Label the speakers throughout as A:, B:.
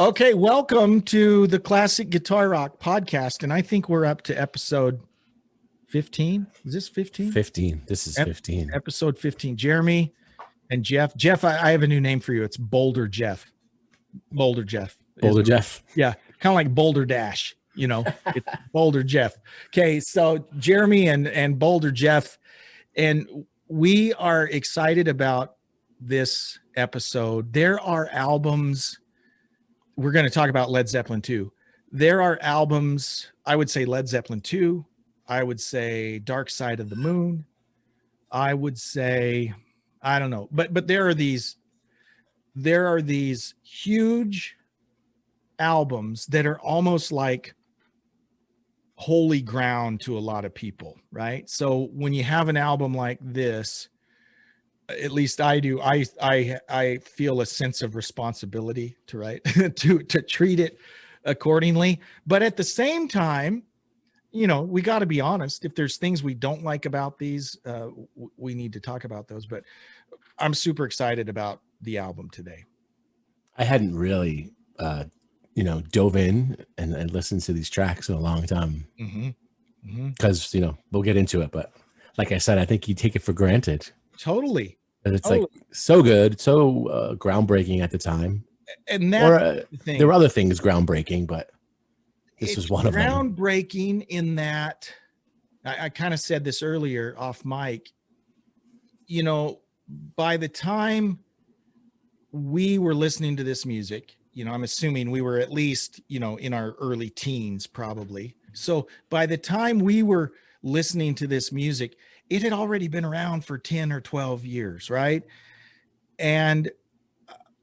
A: Okay, welcome to the Classic Guitar Rock podcast, and I think we're up to episode 15. Is this 15?
B: 15. This is 15.
A: Episode 15. Jeremy and Jeff. Jeff, I have a new name for you. It's Boulder Jeff. Boulder Jeff.
B: Boulder Jeff.
A: Yeah, kind of like Boulder Dash, you know. It's Boulder Jeff. Okay, so Jeremy and Boulder Jeff, and we are excited about this episode. There are albums. We're going to talk about Led Zeppelin II. There are albums, I would say Led Zeppelin II. I would say Dark Side of the Moon. I would say, I don't know, but there are these huge albums that are almost like holy ground to a lot of people, right? So when you have an album like this, at least I do, I feel a sense of responsibility to to treat it accordingly. But at the same time, you know, we got to be honest. If there's things we don't like about these, we need to talk about those. But I'm super excited about the album today.
B: I hadn't really, dove in and listened to these tracks in a long time. Because, we'll get into it. But like I said, I think you take it for granted.
A: Totally.
B: And it's like so good, so groundbreaking at the time.
A: And that's the thing.
B: There were other things groundbreaking, but this was one of them.
A: Groundbreaking in that, I kind of said this earlier off mic, you know, by the time we were listening to this music, you know, I'm assuming we were at least, you know, in our early teens probably. So by the time we were listening to this music, it had already been around for 10 or 12 years, right? And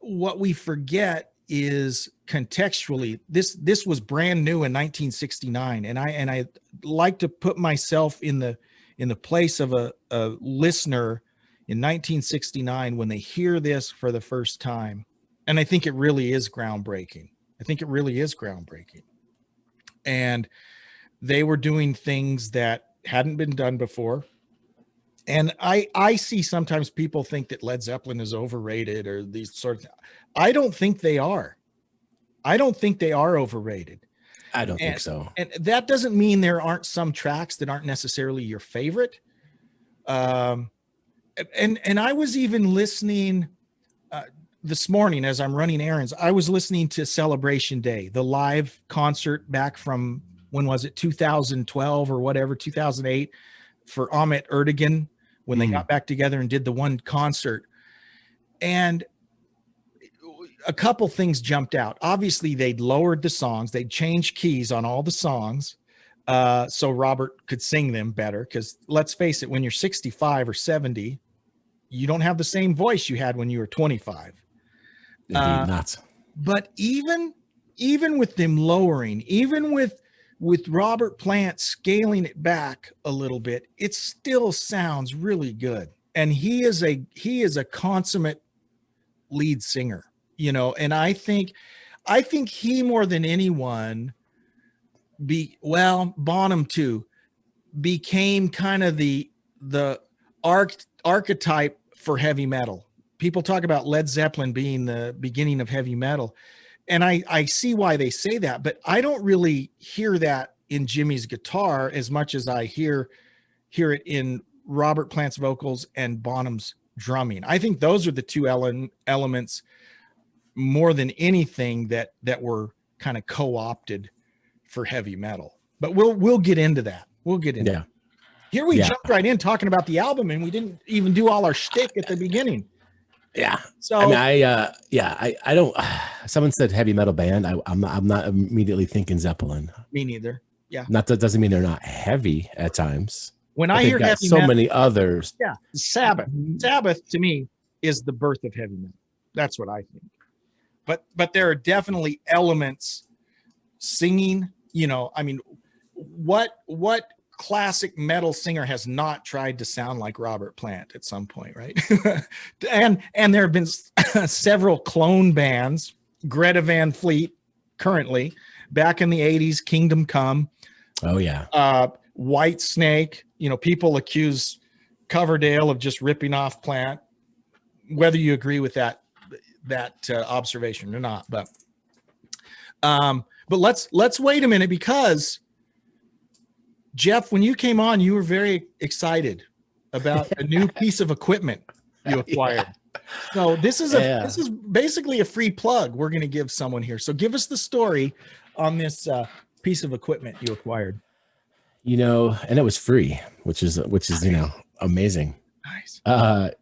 A: what we forget is contextually, this was brand new in 1969. And I like to put myself in the place of a listener in 1969 when they hear this for the first time. And I think it really is groundbreaking. And they were doing things that hadn't been done before. And I see sometimes people think that Led Zeppelin is overrated or these sorts of, I don't think they are. Overrated.
B: I don't think so.
A: And that doesn't mean there aren't some tracks that aren't necessarily your favorite. And I was even listening this morning as I'm running errands. I was listening to Celebration Day, the live concert back from, when was it, 2012 or whatever, 2008, for Ahmet Ertegun, when they got back together and did the one concert. And a couple things jumped out. Obviously, they'd lowered the songs. They'd changed keys on all the songs so Robert could sing them better. Because let's face it, when you're 65 or 70, you don't have the same voice you had when you were 25.
B: Indeed not.
A: But even with them lowering, even with Robert Plant scaling it back a little bit, it still sounds really good. And he is a consummate lead singer, you know, and I think he more than anyone Bonham too became kind of the archetype for heavy metal. People talk about Led Zeppelin being the beginning of heavy metal. And I see why they say that, but I don't really hear that in Jimmy's guitar as much as I hear it in Robert Plant's vocals and Bonham's drumming. I think those are the two elements more than anything that were kind of co-opted for heavy metal. But we'll get into that. That. Here we jumped right in talking about the album, and we didn't even do all our shtick at the beginning.
B: Yeah.
A: So
B: I don't. Someone said heavy metal band. I'm not immediately thinking Zeppelin.
A: Me neither. Yeah.
B: Not that doesn't mean they're not heavy at times.
A: When I hear heavy
B: so
A: metal,
B: many others.
A: Yeah. Sabbath. Sabbath to me is the birth of heavy metal. That's what I think. But there are definitely elements singing. You know, I mean, what classic metal singer has not tried to sound like Robert Plant at some point, right? and there have been several clone bands, Greta Van Fleet currently, back in the 80s, Kingdom Come.
B: Oh yeah.
A: White Snake, you know, people accuse Coverdale of just ripping off Plant, whether you agree with that observation or not. But But let's wait a minute, because Jeff, when you came on, you were very excited about a new piece of equipment you acquired. Yeah. So this is basically a free plug we're going to give someone here. So give us the story on this piece of equipment you acquired.
B: And it was free, which is amazing.
A: Nice.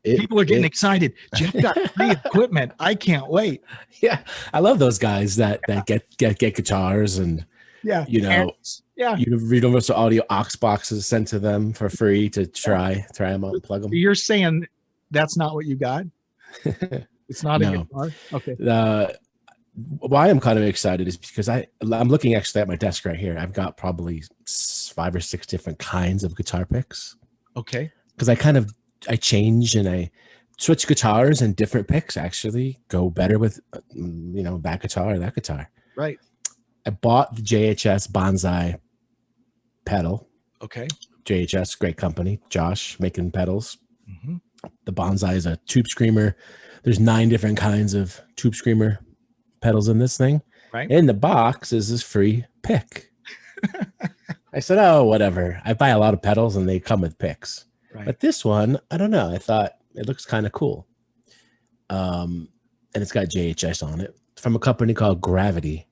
A: People are getting excited. Jeff got free equipment. I can't wait.
B: Yeah, I love those guys that get guitars and Universal Audio aux boxes sent to them for free to try them out and plug them.
A: You're saying that's not what you got? It's not a guitar? Okay.
B: Why I'm kind of excited is because I'm looking actually at my desk right here. I've got probably 5 or 6 different kinds of guitar picks.
A: Okay.
B: Because I change and I switch guitars, and different picks actually go better with that guitar or that guitar.
A: Right.
B: I bought the JHS Bonsai pedal.
A: Okay.
B: JHS, great company. Josh making pedals.
A: Mm-hmm.
B: The Bonsai is a tube screamer. There's 9 different kinds of tube screamer pedals in this thing.
A: Right.
B: In the box is this free pick. I said, oh, whatever. I buy a lot of pedals and they come with picks. Right. But this one, I don't know. I thought it looks kind of cool. And it's got JHS on it from a company called Gravity.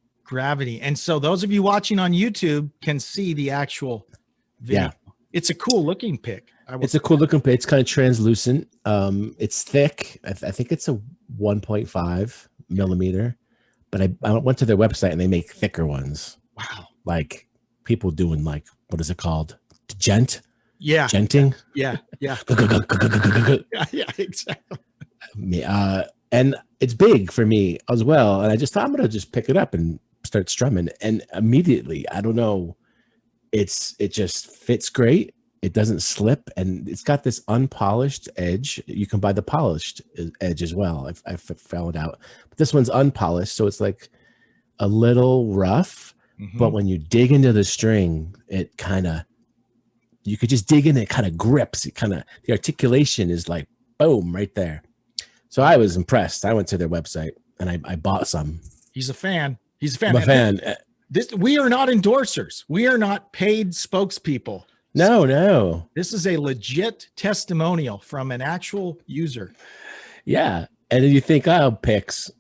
A: And so those of you watching on YouTube can see the actual video. Yeah. It's a cool looking pick.
B: It's a cool looking pick. It's kind of translucent. It's thick. I think it's a 1.5 millimeter, but I went to their website and they make thicker ones.
A: Wow.
B: Like people doing what is it called? Gent?
A: Yeah.
B: Genting?
A: Yeah. Yeah, exactly.
B: And it's big for me as well. And I just thought I'm going to just pick it up and start strumming. And immediately, I don't know, it just fits great. It doesn't slip. And it's got this unpolished edge. You can buy the polished edge as well. I found out. But this one's unpolished. So it's like a little rough. Mm-hmm. But when you dig into the string, it kind of, you could just dig in, it kind of grips. It kind of, the articulation is like, boom, right there. So I was impressed. I went to their website and I bought some.
A: He's a fan.
B: I'm a fan.
A: We are not endorsers. We are not paid spokespeople.
B: No.
A: This is a legit testimonial from an actual user.
B: Yeah. And then you think, oh, picks,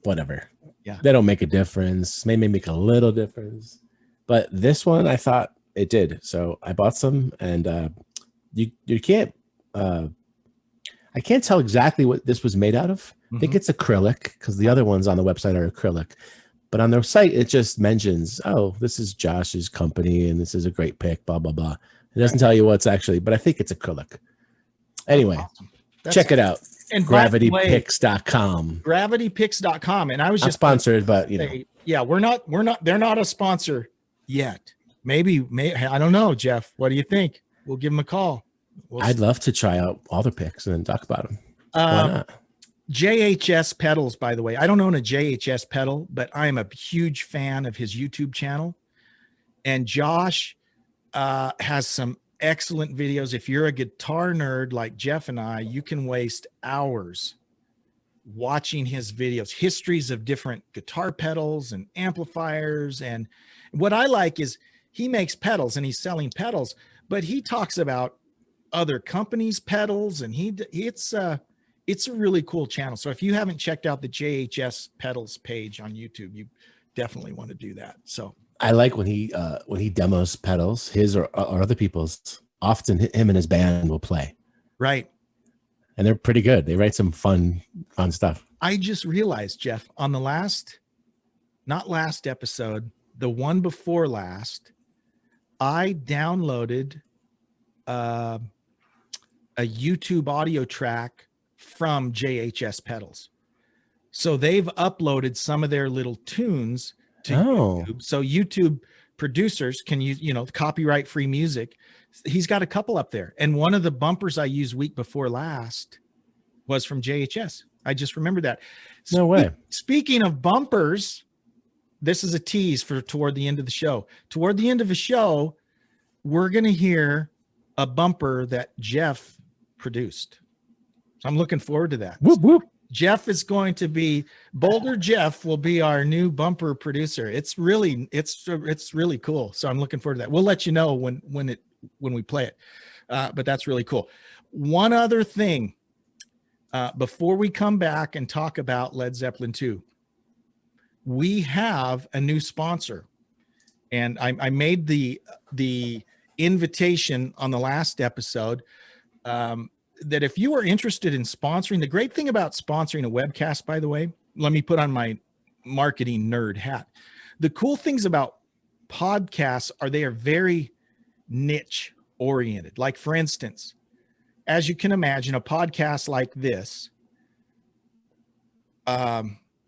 B: whatever.
A: Yeah.
B: They don't make a difference. Maybe make a little difference. But this one, I thought it did. So I bought some, and you can't, I can't tell exactly what this was made out of. Mm-hmm. I think it's acrylic, because the other ones on the website are acrylic. But on their site, it just mentions, oh, this is Josh's company, and this is a great pick, blah, blah, blah. It doesn't tell you what's actually, but I think it's acrylic. Anyway, awesome. Check it out. And gravitypicks.com.
A: Gravitypicks.com. And I was
B: just
A: sponsored,
B: but
A: yeah, they're not a sponsor yet. Maybe, I don't know, Jeff. What do you think? We'll give them a call.
B: I'd love to try out all the picks and then talk about them. Why not?
A: JHS pedals, by the way. I don't own a JHS pedal, but I'm a huge fan of his YouTube channel. And Josh has some excellent videos. If you're a guitar nerd like Jeff and I, you can waste hours watching his videos, histories of different guitar pedals and amplifiers. And what I like is he makes pedals and he's selling pedals, but he talks about other companies' pedals, and it's a really cool channel. So if you haven't checked out the JHS pedals page on YouTube, you definitely want to do that. So
B: I like when he demos pedals, his or other people's. Often him and his band will play.
A: Right.
B: And they're pretty good. They write some fun stuff.
A: I just realized, Jeff, on the not last episode, the one before last, I downloaded a YouTube audio track from JHS pedals. So they've uploaded some of their little tunes to YouTube. So YouTube producers can use, copyright free music. He's got a couple up there. And one of the bumpers I used week before last was from JHS. I just remembered that.
B: No way.
A: Speaking of bumpers, this is a tease for toward the end of the show. Toward the end of the show, we're going to hear a bumper that Jeff produced. So I'm looking forward to that.
B: Whoop, whoop.
A: Jeff is going to be Boulder. Jeff will be our new bumper producer. It's really cool. So I'm looking forward to that. We'll let you know when we play it. But that's really cool. One other thing before we come back and talk about Led Zeppelin II, we have a new sponsor, and I made the invitation on the last episode that if you are interested in sponsoring, the great thing about sponsoring a webcast, by the way, let me put on my marketing nerd hat. The cool things about podcasts are they are very niche oriented. Like, for instance, as you can imagine, a podcast like this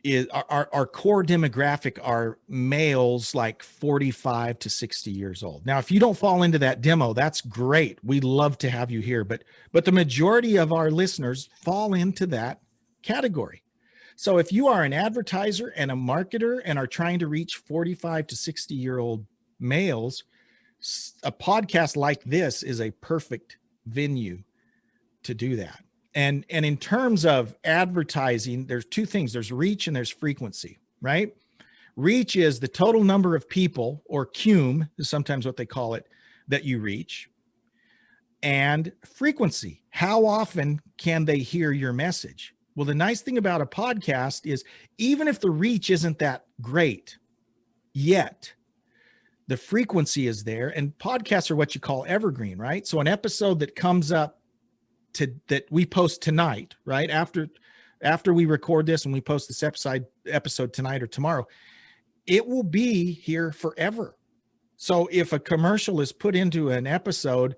A: is our core demographic are males like 45 to 60 years old. Now, if you don't fall into that demo, that's great. We love to have you here, but the majority of our listeners fall into that category. So if you are an advertiser and a marketer and are trying to reach 45 to 60-year-old males, a podcast like this is a perfect venue to do that. And in terms of advertising, there's two things. There's reach and there's frequency, right? Reach is the total number of people, or cum is sometimes what they call it, that you reach. And frequency, how often can they hear your message? Well, the nice thing about a podcast is even if the reach isn't that great yet, the frequency is there, and podcasts are what you call evergreen, right? So an episode that comes up that we post tonight, right? After we record this and we post this episode tonight or tomorrow, it will be here forever. So if a commercial is put into an episode,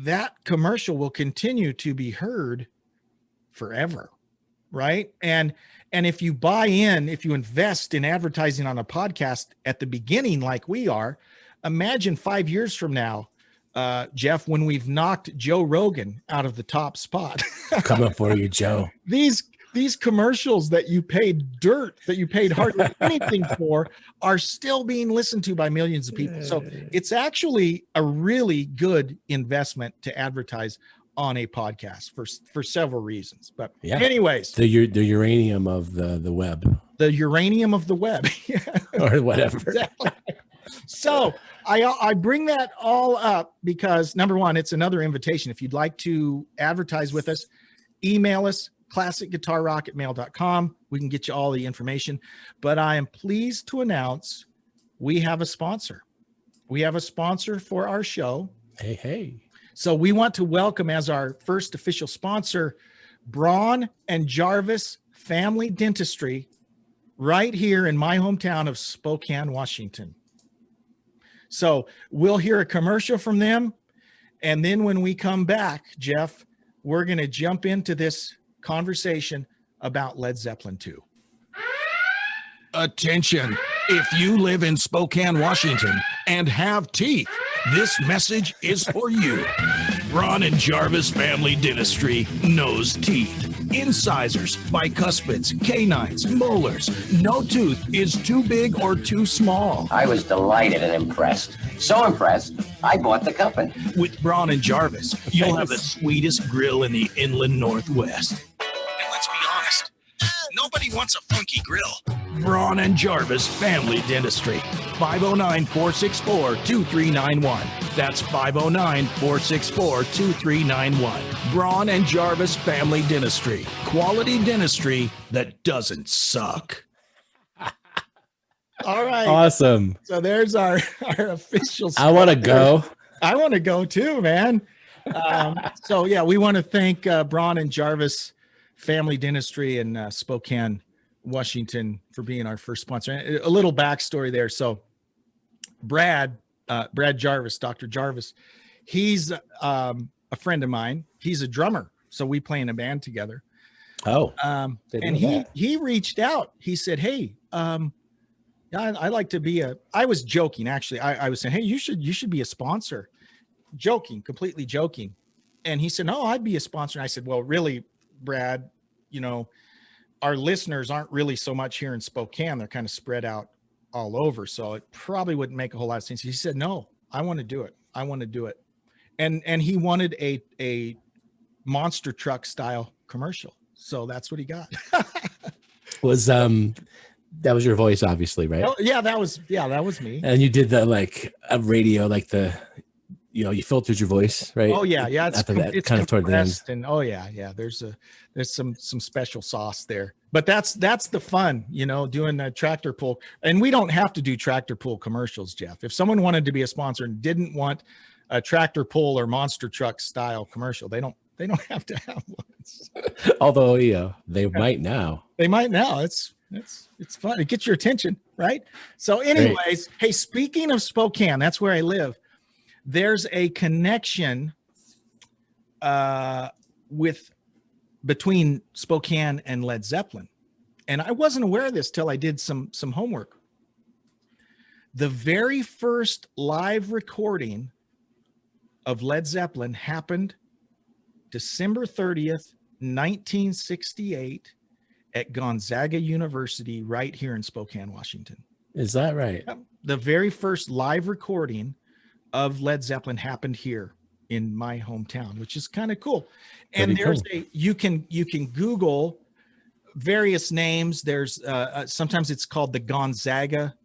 A: that commercial will continue to be heard forever, right? And if you buy in, if you invest in advertising on a podcast at the beginning, like we are, imagine 5 years from now, Jeff, when we've knocked Joe Rogan out of the top spot.
B: Coming for you, Joe.
A: These commercials that you paid hardly anything for are still being listened to by millions of people. So it's actually a really good investment to advertise on a podcast for several reasons. But anyways,
B: the uranium of the web.
A: The uranium of the web.
B: Or whatever.
A: Exactly. So I bring that all up because, number one, it's another invitation. If you'd like to advertise with us, email us, classicguitarrock@mail.com. We can get you all the information. But I am pleased to announce we have a sponsor. We have a sponsor for our show.
B: Hey.
A: So we want to welcome as our first official sponsor, Braun and Jarvis Family Dentistry, right here in my hometown of Spokane, Washington. So we'll hear a commercial from them. And then when we come back, Jeff, we're going to jump into this conversation about Led Zeppelin II. Attention. If you live in Spokane, Washington and have teeth, this message is for you. Braun and Jarvis Family Dentistry knows teeth. Incisors, bicuspids, canines, molars. No tooth is too big or too small.
C: I was delighted and impressed. So impressed, I bought the company.
A: With Braun and Jarvis, you'll have the sweetest grill in the inland Northwest. And let's be honest, nobody wants a funky grill. Braun and Jarvis Family Dentistry. 509-464-2391. That's 509-464-2391. Braun and Jarvis Family Dentistry. Quality dentistry that doesn't suck. All right.
B: Awesome.
A: So there's our official sponsor.
B: I want to go.
A: I want to go too, man. So yeah, we want to thank Braun and Jarvis Family Dentistry in Spokane, Washington, for being our first sponsor. A little backstory there. So Brad Jarvis, Dr. Jarvis, he's a friend of mine. He's a drummer. So we play in a band together.
B: Oh,
A: and he reached out. He said, hey, I like to be I was joking, actually. I was saying, hey, you should be a sponsor. Joking, completely joking. And he said, no, I'd be a sponsor. And I said, well, really, Brad, our listeners aren't really so much here in Spokane. They're kind of spread out all over. So it probably wouldn't make a whole lot of sense. He said, no, I want to do it. I want to do it. And he wanted a monster truck style commercial. So that's what he got.
B: Was that was your voice, obviously, right?
A: Oh, yeah, that was me.
B: And you did the like a radio, like the you filtered your voice, right?
A: Oh yeah, yeah.
B: After that,
A: It's
B: kind of toward the end.
A: and oh yeah. There's some special sauce there, but that's the fun, doing a tractor pull. And we don't have to do tractor pull commercials, Jeff. If someone wanted to be a sponsor and didn't want a tractor pull or monster truck style commercial, they don't have to have one.
B: Although they might now.
A: They might now. It's fun. It gets your attention, right? So, anyways, Hey, speaking of Spokane, that's where I live. There's a connection between Spokane and Led Zeppelin. And I wasn't aware of this till I did some homework. The very first live recording of Led Zeppelin happened December 30th, 1968 at Gonzaga University right here in Spokane, Washington.
B: Is that right?
A: The very first live recording of Led Zeppelin happened here in my hometown, which is kind of cool. And there's you can Google various names. There's sometimes it's called the Gonzaga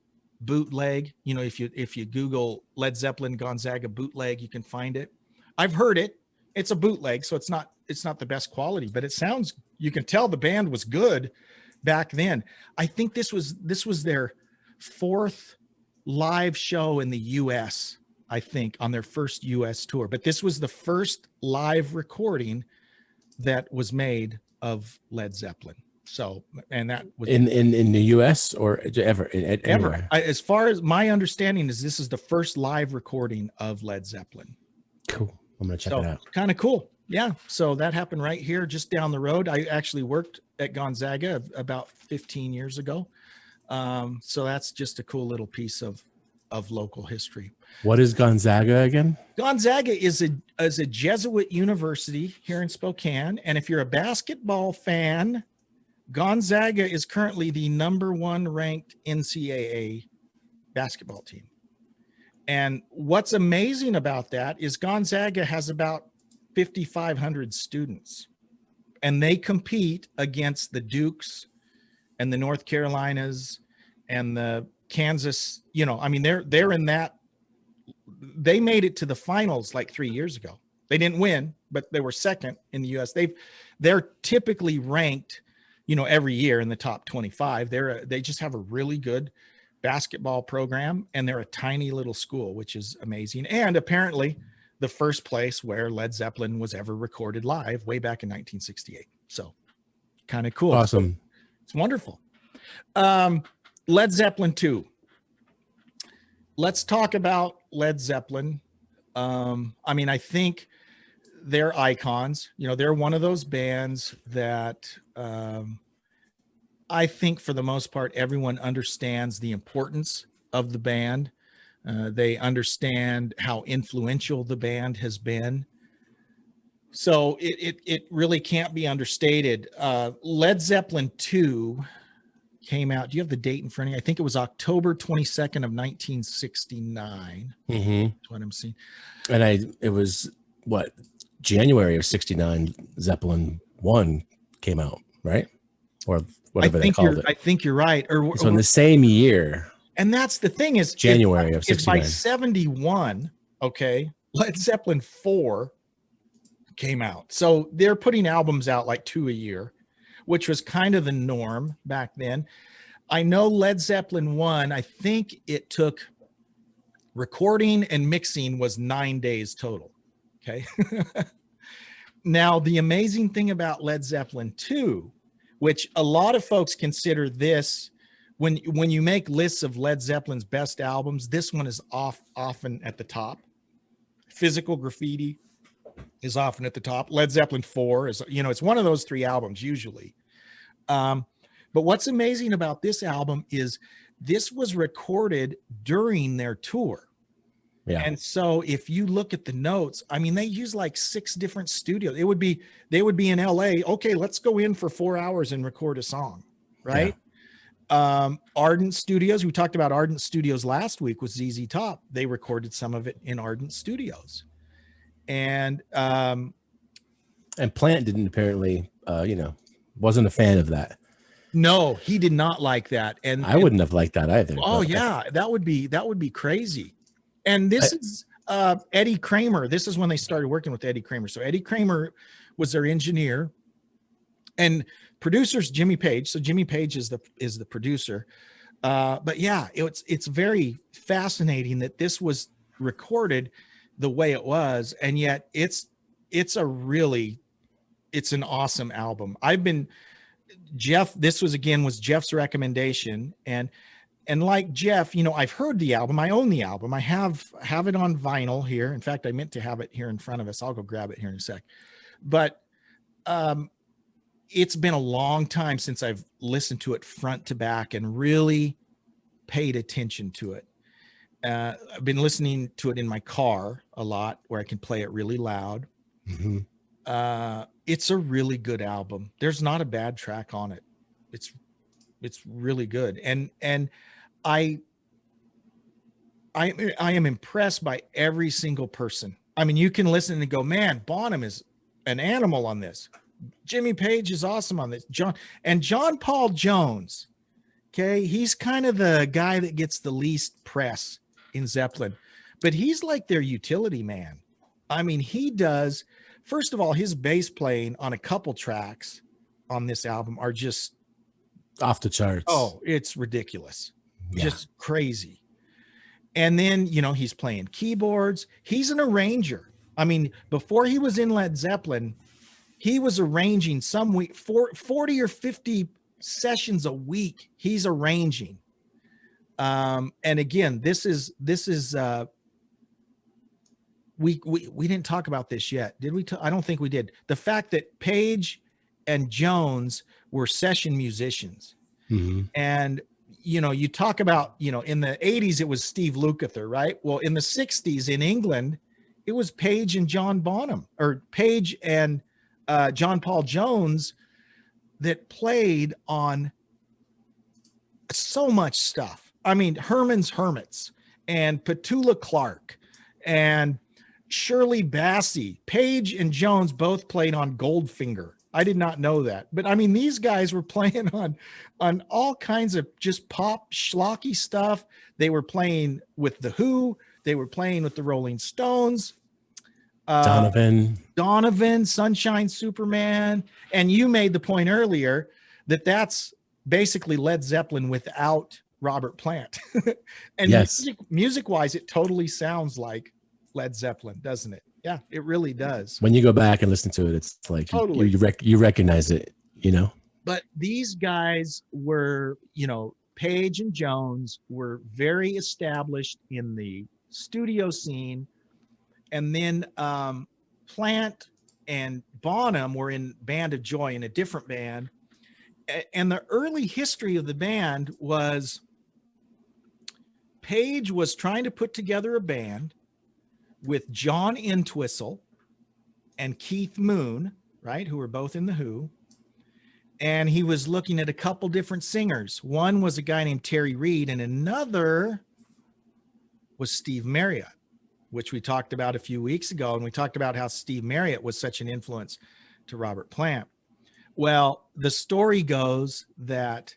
A: bootleg. If you Google Led Zeppelin Gonzaga bootleg, you can find it. I've heard it. It's a bootleg, so it's not the best quality, but it sounds, you can tell the band was good back then. I think this was their fourth live show in the US, I think, on their first US tour. But this was the first live recording that was made of Led Zeppelin. So, and that was
B: in the US or ever?
A: Ever. As far as my understanding is, this is the first live recording of Led Zeppelin.
B: Cool. I'm going to check it out.
A: Kind of cool. Yeah. So that happened right here, just down the road. I actually worked at Gonzaga about 15 years ago. So that's just a cool little piece of local history.
B: What is Gonzaga again?
A: Gonzaga is a Jesuit university here in Spokane. And if you're a basketball fan, Gonzaga is currently the #1 ranked NCAA basketball team. And what's amazing about that is Gonzaga has about 5,500 students, and they compete against the Dukes and the North Carolinas and the Kansas. They're in that. They made it to the finals like 3 years ago. They didn't win, but they were second in the U.S. They're typically ranked, every year in the top 25. They just have a really good basketball program, and they're a tiny little school, which is amazing. And apparently the first place where Led Zeppelin was ever recorded live way back in 1968. So kind of cool.
B: Awesome.
A: It's wonderful. Led Zeppelin II. Let's talk about Led Zeppelin. I think they're icons. They're one of those bands that I think for the most part, everyone understands the importance of the band. They understand how influential the band has been. So it really can't be understated. Led Zeppelin II came out. Do you have the date in front of you? I think it was October 22nd of 1969.
B: Mm-hmm.
A: That's what I'm seeing.
B: And it was January of 69, Zeppelin I came out, right? Or whatever they called it.
A: I think you're right.
B: So in the same year.
A: And that's the thing is
B: January of 69.
A: By 71, okay, Led Zeppelin IV came out. So they're putting albums out like 2 a year, which was kind of the norm back then. I know Led Zeppelin I think it took recording and mixing was 9 days total. Okay. Now, the amazing thing about Led Zeppelin II, which a lot of folks consider this, when you make lists of Led Zeppelin's best albums, this one is often at the top. Physical Graffiti is often at the top. Led Zeppelin IV is, it's one of those three albums usually. But what's amazing about this album is this was recorded during their tour.
B: Yeah.
A: And so if you look at the notes, they use like 6 different studios. They would be in LA. Okay, let's go in for 4 hours and record a song. Right. Yeah. Ardent Studios. We talked about Ardent Studios last week with ZZ Top. They recorded some of it in Ardent Studios. And
B: Plant didn't apparently, Wasn't a fan of that.
A: No, he did not like that. And
B: I wouldn't have liked that either.
A: oh
B: but
A: yeah, that would be crazy. And this is Eddie Kramer. This is when they started working with Eddie Kramer. So Eddie Kramer was their engineer, and producers Jimmy Page. So Jimmy Page is the producer. But yeah, it's very fascinating that this was recorded the way it was, and yet it's an awesome album. This was Jeff's recommendation, and like Jeff, I've heard the album. I own the album. I have it on vinyl here. In fact, I meant to have it here in front of us. I'll go grab it here in a sec. But it's been a long time since I've listened to it front to back and really paid attention to it. I've been listening to it in my car a lot, where I can play it really loud.
B: Mm-hmm.
A: It's a really good album. There's not a bad track on it. It's really good. And I am impressed by every single person. I mean, you can listen and go, man, Bonham is an animal on this. Jimmy Page is awesome on this. John Paul Jones. Okay. He's kind of the guy that gets the least press in Zeppelin, but he's like their utility man. I mean, he does. First of all, his bass playing on a couple tracks on this album are just
B: off the charts.
A: Oh, it's ridiculous.
B: Yeah.
A: Just crazy. And then, he's playing keyboards. He's an arranger. I mean, before he was in Led Zeppelin, he was arranging some week, 40 or 50 sessions a week. He's arranging. And again, this is we didn't talk about this yet. Did we? I don't think we did. The fact that Page and Jones were session musicians.
B: Mm-hmm.
A: And, you talk about, in the 80s, it was Steve Lukather, right? Well, in the 60s in England, it was Page and John Bonham, or Page and John Paul Jones, that played on so much stuff. I mean, Herman's Hermits and Petula Clark and Shirley Bassey. Page and Jones both played on Goldfinger. I did not know that, but I mean, these guys were playing on all kinds of just pop schlocky stuff. They were playing with the Who. They were playing with the Rolling Stones. Donovan, Sunshine Superman. And you made the point earlier that that's basically Led Zeppelin without Robert Plant. And
B: yes,
A: music wise, it totally sounds like Led Zeppelin, doesn't it? Yeah, it really does.
B: When you go back and listen to it, it's like
A: totally.
B: you recognize it,
A: But these guys were, Page and Jones were very established in the studio scene. And then Plant and Bonham were in Band of Joy, in a different band. And the early history of the band was Page was trying to put together a band with John Entwistle and Keith Moon, right, who were both in the Who. And he was looking at a couple different singers. One was a guy named Terry Reid, and another was Steve Marriott, which we talked about a few weeks ago. And we talked about how Steve Marriott was such an influence to Robert Plant. Well, the story goes that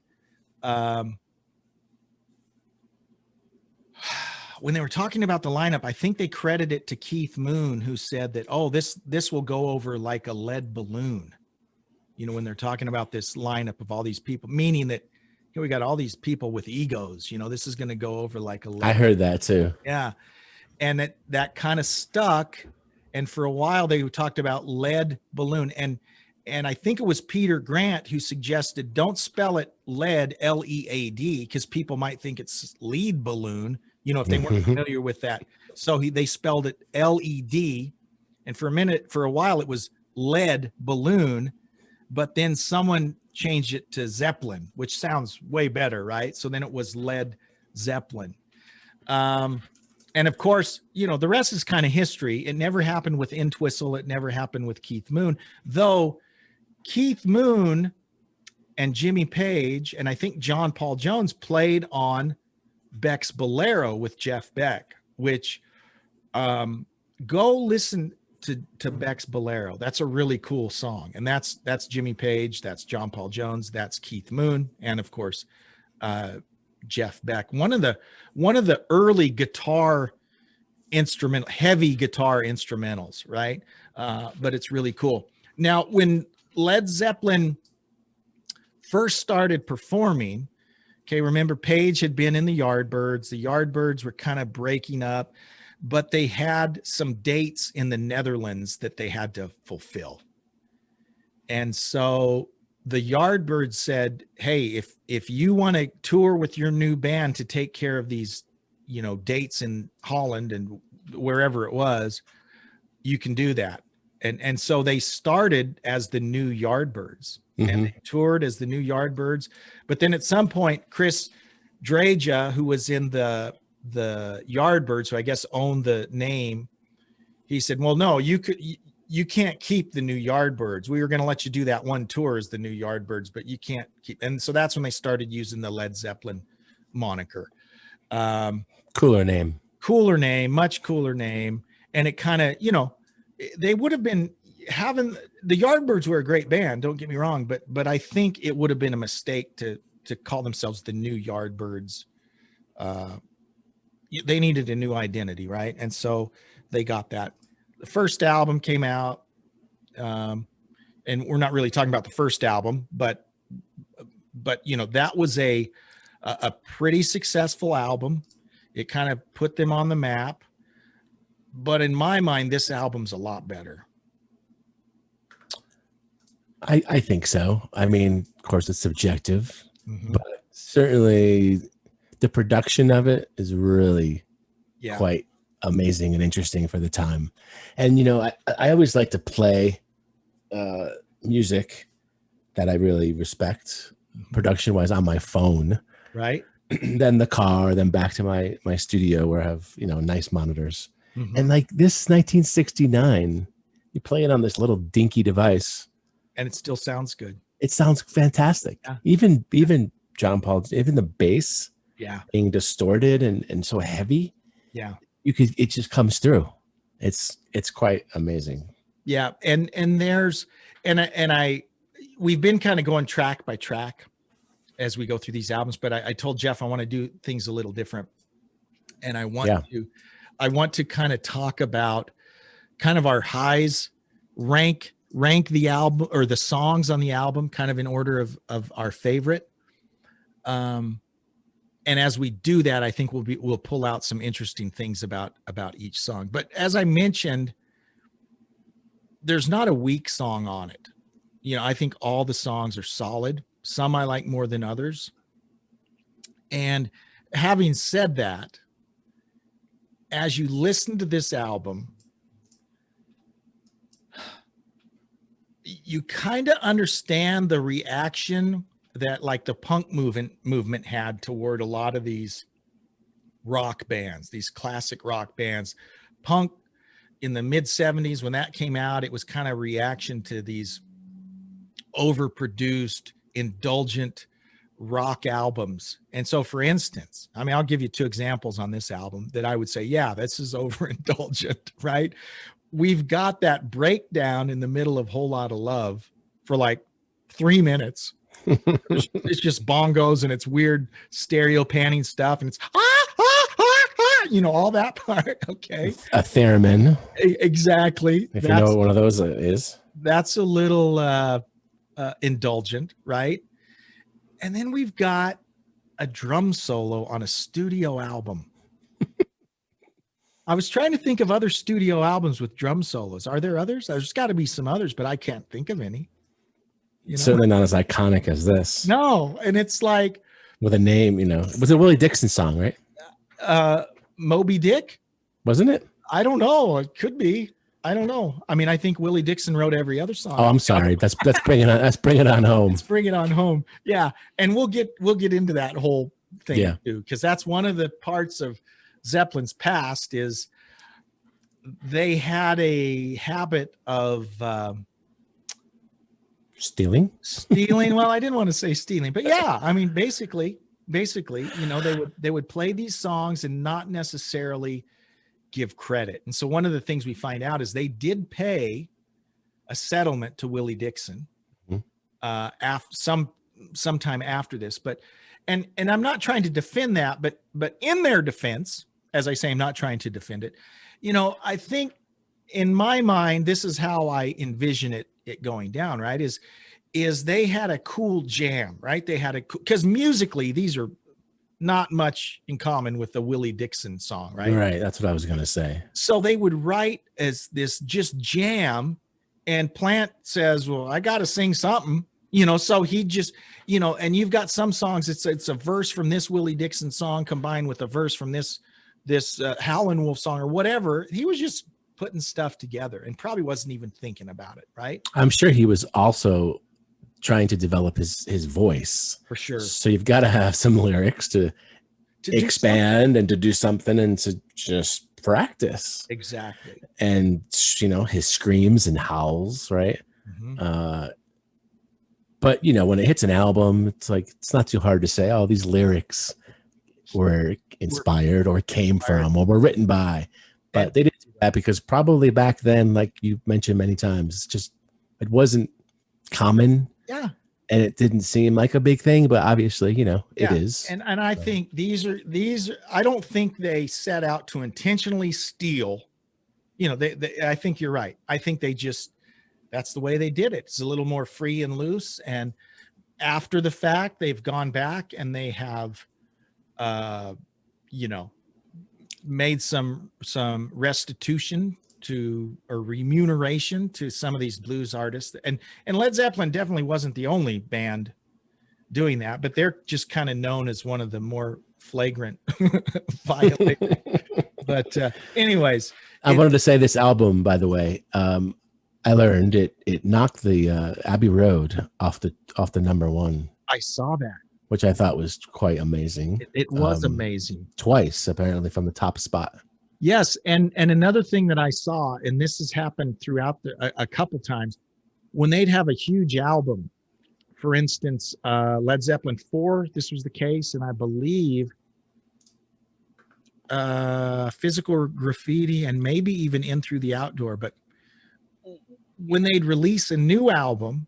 A: when they were talking about the lineup, I think they credit it to Keith Moon, who said that, oh, this will go over like a lead balloon. When they're talking about this lineup of all these people, meaning that here we got all these people with egos, this is going to go over like a lead.
B: I heard that too.
A: Yeah. And that kind of stuck. And for a while they talked about lead balloon. And I think it was Peter Grant who suggested don't spell it lead, L-E-A-D, because people might think it's lead balloon, if they weren't familiar with that. So they spelled it L-E-D. And for a while it was lead balloon, but then someone changed it to Zeppelin, which sounds way better, right? So then it was Led Zeppelin. And of course, the rest is kind of history. It never happened with Entwistle. It never happened with Keith Moon, though Keith Moon and Jimmy Page, and I think John Paul Jones played on Beck's Bolero with Jeff Beck, which go listen. to Beck's Bolero. That's a really cool song, and that's Jimmy Page, that's John Paul Jones, that's Keith Moon, and of course Jeff Beck. One of the early heavy guitar instrumentals, right? But it's really cool. Now, when Led Zeppelin first started performing, okay, remember Page had been in the Yardbirds. The Yardbirds were kind of breaking up, but they had some dates in the Netherlands that they had to fulfill. And so the Yardbirds said, hey, if you want to tour with your new band to take care of these, dates in Holland and wherever it was, you can do that. And so they started as the New Yardbirds, and they toured as the New Yardbirds. But then at some point, Chris Draja, who was in the Yardbirds, who I guess owned the name, he said, well, no, you can't keep the New Yardbirds. We were going to let you do that one tour as the New Yardbirds, but you can't keep. And so that's when they started using the Led Zeppelin moniker.
B: Cooler name,
A: much cooler name. And it kind of, they would have been having, the Yardbirds were a great band, don't get me wrong, but I think it would have been a mistake to call themselves the New Yardbirds. They needed a new identity, right? And so they got that. The first album came out, and we're not really talking about the first album, but that was a pretty successful album. It kind of put them on the map. But in my mind, this album's a lot better.
B: I think so. I mean, of course, it's subjective, but certainly the production of it is really quite amazing and interesting for the time. And, I always like to play music that I really respect production wise on my phone.
A: Right.
B: Then the car, then back to my studio where I have, nice monitors. And like this 1969, you play it on this little dinky device.
A: And it still sounds good.
B: It sounds fantastic. Yeah. Even John Paul, even the bass being distorted and so heavy. Yeah. It just comes through. It's quite amazing.
A: Yeah. And we've been kind of going track by track as we go through these albums, but I told Jeff I want to do things a little different. And I want to kind of talk about kind of our highs, rank the album or the songs on the album kind of in order of our favorite. And as we do that, I think we'll pull out some interesting things about each song. But as I mentioned, there's not a weak song on it. I think all the songs are solid. Some I like more than others. And having said that, as you listen to this album, you kind of understand the reaction that like the punk movement had toward a lot of these rock bands, these classic rock bands. Punk in the mid 70s, when that came out, it was kind of reaction to these overproduced, indulgent rock albums. And so for instance, I'll give you two examples on this album that I would say, yeah, this is overindulgent, right? We've got that breakdown in the middle of Whole Lotta Love for like 3 minutes. It's just bongos and it's weird stereo panning stuff. And it's, all that part. Okay.
B: A theremin.
A: Exactly.
B: If you know what one of those is.
A: That's a little indulgent, right? And then we've got a drum solo on a studio album. I was trying to think of other studio albums with drum solos. Are there others? There's got to be some others, but I can't think of any.
B: Certainly not as iconic as this.
A: No, and it's like
B: with a name, was a Willie Dixon song, right?
A: Moby Dick,
B: wasn't it?
A: I don't know. It could be. I don't know. I think Willie Dixon wrote every other song.
B: Oh, I'm sorry. That's bring it on. Let's bring it on home.
A: Let's bring it on home. Yeah, and we'll get into that whole thing too, because that's one of the parts of Zeppelin's past is they had a habit of
B: stealing.
A: Well, I didn't want to say stealing, but yeah, basically, they would play these songs and not necessarily give credit. And so one of the things we find out is they did pay a settlement to Willie Dixon sometime after this. But and I'm not trying to defend that, but in their defense, as I say, I'm not trying to defend it. You know, I think in my mind, this is how I envision it going down, right? Is they had a cool jam, right? They had because musically, these are not much in common with the Willie Dixon song, right?
B: Right. That's what I was going to say.
A: So they would write as this just jam, and Plant says, well, I got to sing something, you know, so he just, you know, and you've got some songs, it's a verse from this Willie Dixon song combined with a verse from this Howlin' Wolf song or whatever. He was just putting stuff together and probably wasn't even thinking about it, right?
B: I'm sure he was also trying to develop his voice.
A: For sure.
B: So you've got to have some lyrics to expand and to do something and to just practice.
A: Exactly.
B: And, you know, his screams and howls, right? But, you know, when it hits an album, it's like, it's not too hard to say, oh, these lyrics were inspired or came from or were written by. But they didn't do that because probably back then, like you mentioned many times, it wasn't common.
A: Yeah.
B: And it didn't seem like a big thing, but obviously, you know, it is.
A: And I think these are I don't think they set out to intentionally steal, you know, I think you're right. I think they just, that's the way they did it. It's a little more free and loose. And after the fact, they've gone back and they have, you know, made some restitution or remuneration to some of these blues artists. And Led Zeppelin definitely wasn't the only band doing that, but they're just kind of known as one of the more flagrant violators. But anyways,
B: I wanted to say this album, by the way, I learned it knocked the Abbey Road off the number one.
A: I saw that,
B: which I thought was quite amazing.
A: It was amazing.
B: Twice, apparently, from the top spot.
A: Yes, and another thing that I saw, and this has happened throughout a couple times, when they'd have a huge album, for instance, Led Zeppelin IV, this was the case, and I believe Physical Graffiti, and maybe even In Through the Outdoor. But when they'd release a new album,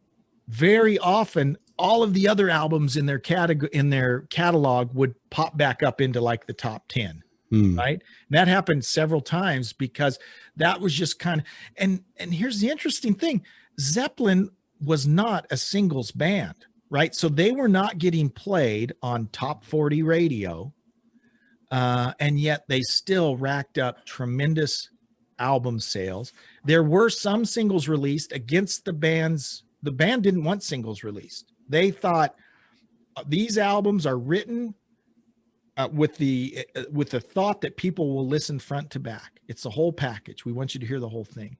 A: very often all of the other albums in their catalog would pop back up into like the top 10. Right. And that happened several times because that was just kind of, and here's the interesting thing. Zeppelin was not a singles band, right? So they were not getting played on top 40 radio. And yet they still racked up tremendous album sales. There were some singles released against the band didn't want singles released. They thought these albums are written with the thought that people will listen front to back. It's the whole package. We want you to hear the whole thing.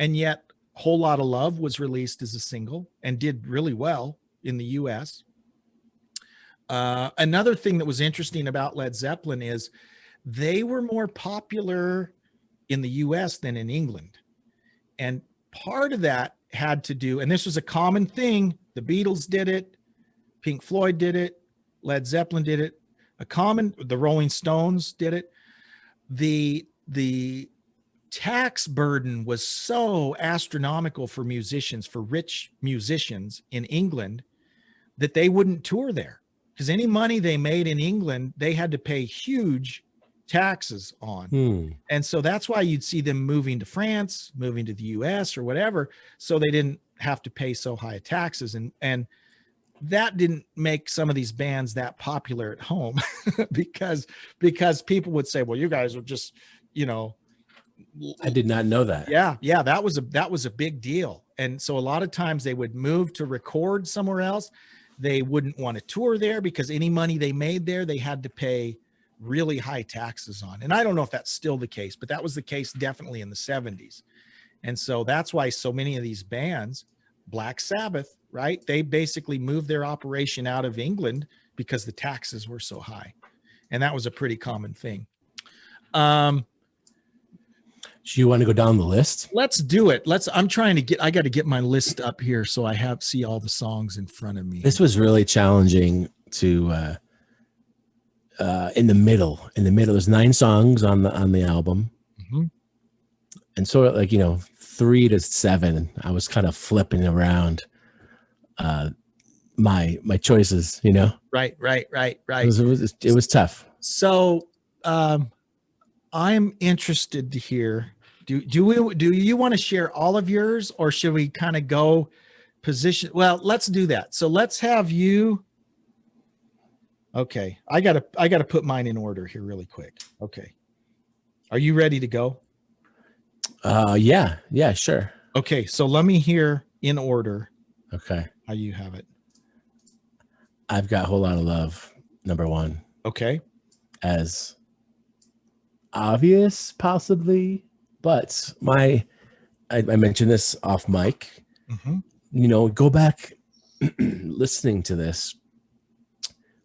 A: And yet Whole Lotta Love was released as a single and did really well in the US. Another thing that was interesting about Led Zeppelin is they were more popular in the US than in England. And part of that had to do, and this was a common thing, the Beatles did it, Pink Floyd did it, Led Zeppelin did it, the Rolling Stones did it. The tax burden was so astronomical for musicians, for rich musicians in England, that they wouldn't tour there because any money they made in England, they had to pay huge taxes on. And so that's why you'd see them moving to France, moving to the US or whatever, so they didn't have to pay so high taxes. And that didn't make some of these bands that popular at home because people would say, well, you guys are just, you know.
B: I did not know that.
A: Yeah. That was a big deal. And so a lot of times they would move to record somewhere else. They wouldn't want to tour there because any money they made there, they had to pay really high taxes on. And I don't know if that's still the case, but that was the case definitely in the 70s. And so that's why so many of these bands, Black Sabbath, right? They basically moved their operation out of England because the taxes were so high. And that was a pretty common thing. Do
B: you want to go down the list?
A: Let's do it. I got to get my list up here so I see all the songs in front of me.
B: This was really challenging in the middle. There's 9 songs on the album.
A: Mhm.
B: And so like, 3 to 7, I was kind of flipping around my choices,
A: Right.
B: It was tough.
A: So I'm interested to hear. Do you want to share all of yours, or should we kind of go position? Well, let's do that. So let's have you. Okay, I gotta put mine in order here really quick. Okay, are you ready to go?
B: Yeah, sure.
A: Okay, so let me hear in order
B: Okay.
A: how you have it.
B: I've got Whole Lot of Love, number 1,
A: Okay.
B: as obvious, possibly, but I mentioned this off mic.
A: Mm-hmm.
B: Go back listening to this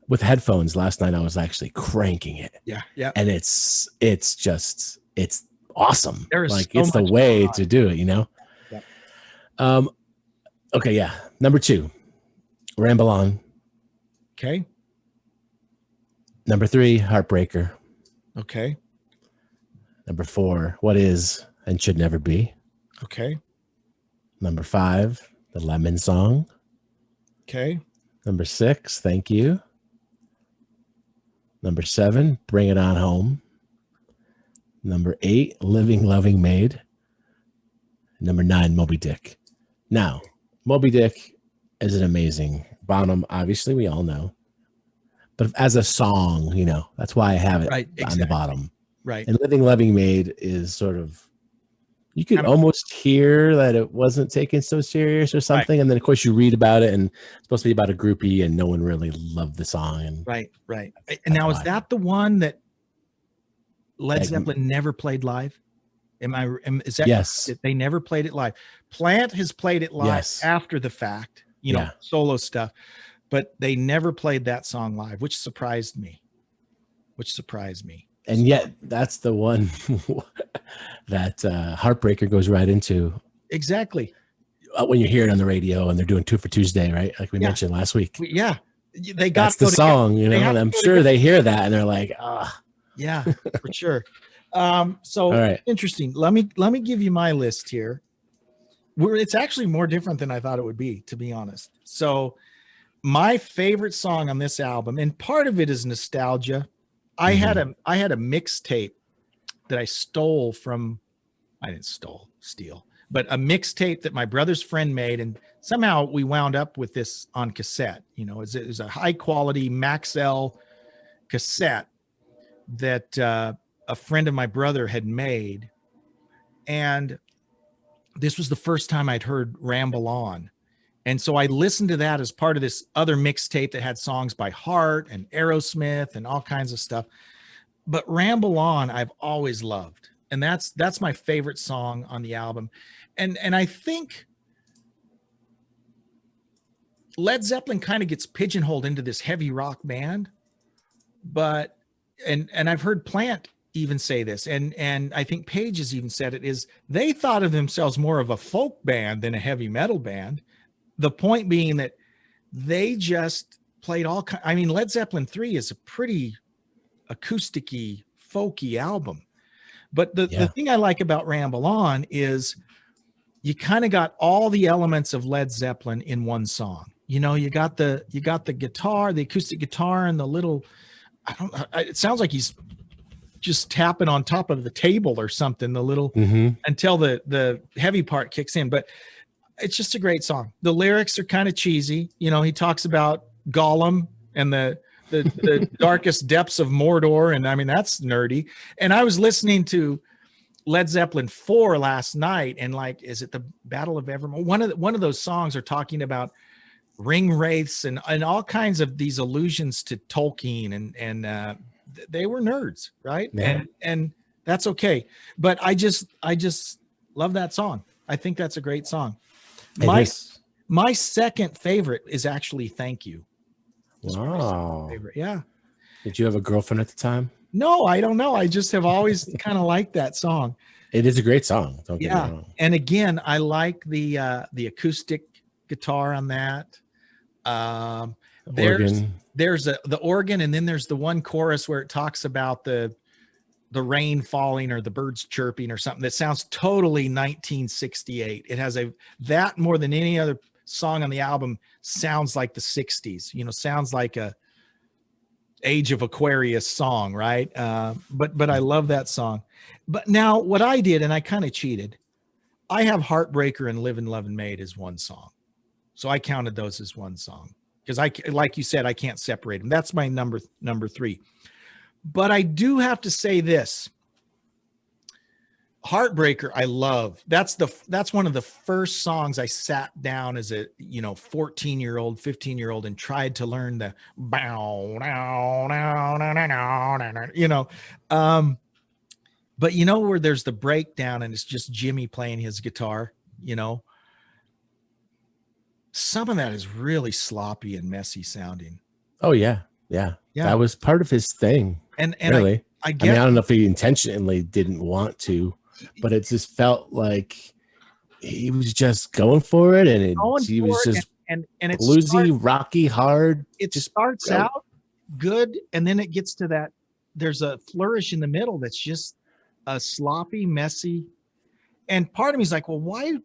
B: with headphones last night. I was actually cranking it.
A: Yeah.
B: And it's awesome.
A: There is
B: like
A: so
B: it's the
A: much
B: way
A: going on.
B: to do it,
A: Yep.
B: Okay, yeah. Number 2, Ramble On.
A: Okay.
B: Number 3, Heartbreaker.
A: Okay.
B: Number 4, What Is and Should Never Be.
A: Okay.
B: Number 5, The Lemon Song.
A: Okay.
B: Number 6, Thank You. Number 7, Bring It On Home. Number 8, Living Loving Maid. Number 9, Moby Dick. Now, Moby Dick is an amazing bottom. Obviously, we all know. But as a song, that's why I have it
A: Right.
B: on
A: Exactly.
B: the bottom.
A: Right.
B: And Living Loving Maid is sort of, you could
A: Kind of-
B: almost hear that it wasn't taken so serious or something. Right. And then, of course, you read about it, and it's supposed to be about a groupie, and no one really loved the song. And
A: Right. And now, is that the one that Led
B: Like-
A: Zeppelin never played live? Is that
B: Yes.
A: They never played it live. Plant has played it live
B: Yes.
A: after the fact,
B: Yeah.
A: solo stuff, but they never played that song live, which surprised me.
B: And yet that's the one that Heartbreaker goes right into.
A: Exactly.
B: When you hear it on the radio and they're doing 2 for Tuesday, right? Like we mentioned last week.
A: Yeah. They got
B: That's the song, and I'm sure they hear that and they're like, ah.
A: Yeah, for sure. So
B: All right.
A: Interesting. Let me give you my list here. It's actually more different than I thought it would be, to be honest. So my favorite song on this album, and part of it is nostalgia. I had a mixtape that I stole from, I didn't steal, but a mixtape that my brother's friend made, and somehow we wound up with this on cassette. It was a high quality Maxell cassette that a friend of my brother had made, and this was the first time I'd heard Ramble On. And so I listened to that as part of this other mixtape that had songs by Heart and Aerosmith and all kinds of stuff. But Ramble On, I've always loved. And that's my favorite song on the album. And I think Led Zeppelin kind of gets pigeonholed into this heavy rock band, but and I've heard Plant even say this, and I think Page has even said it, is they thought of themselves more of a folk band than a heavy metal band. The point being that they just played Led Zeppelin III is a pretty acousticy, folky album. But the thing I like about Ramble On is you kind of got all the elements of Led Zeppelin in one song. You got the guitar, the acoustic guitar, and the little, it sounds like he's just tapping on top of the table or something, the little until the heavy part kicks in. But it's just a great song. The lyrics are kind of cheesy. He talks about Gollum and the darkest depths of Mordor. And that's nerdy. And I was listening to Led Zeppelin IV last night, and is it the Battle of Evermore? One of those songs are talking about ring wraiths and all kinds of these allusions to Tolkien, and they were nerds, right?
B: Yeah.
A: And that's okay. But I just love that song. I think that's a great song. My second favorite is actually Thank You.
B: Wow.
A: Favorite. Yeah.
B: Did you have a girlfriend at the time?
A: No, I don't know. I just have always kind of liked that song.
B: It is a great song. Don't get me wrong.
A: And again, I like the acoustic guitar on that. There's the organ, and then there's the one chorus where it talks about the the rain falling or the birds chirping or something that sounds totally 1968. It has that more than any other song on the album sounds like the 60s, sounds like a Age of Aquarius song, right? But I love that song. But now what I did, and I kind of cheated, I have Heartbreaker and Livin' Lovin' Made as one song. So I counted those as one song because like you said, I can't separate them. That's my number 3. But I do have to say this. Heartbreaker, I love. That's one of the first songs I sat down as a 14-year-old, 15-year-old and tried to learn the bow, but where there's the breakdown and it's just Jimmy playing his guitar, some of that is really sloppy and messy sounding.
B: Oh yeah. That was part of his thing. And really, I don't know if he intentionally didn't want to, but it just felt like he was just going for it, and he was just and bluesy, rocky, hard.
A: It just starts out good, and then it gets to that. There's a flourish in the middle that's just a sloppy, messy. And part of me is like, well, why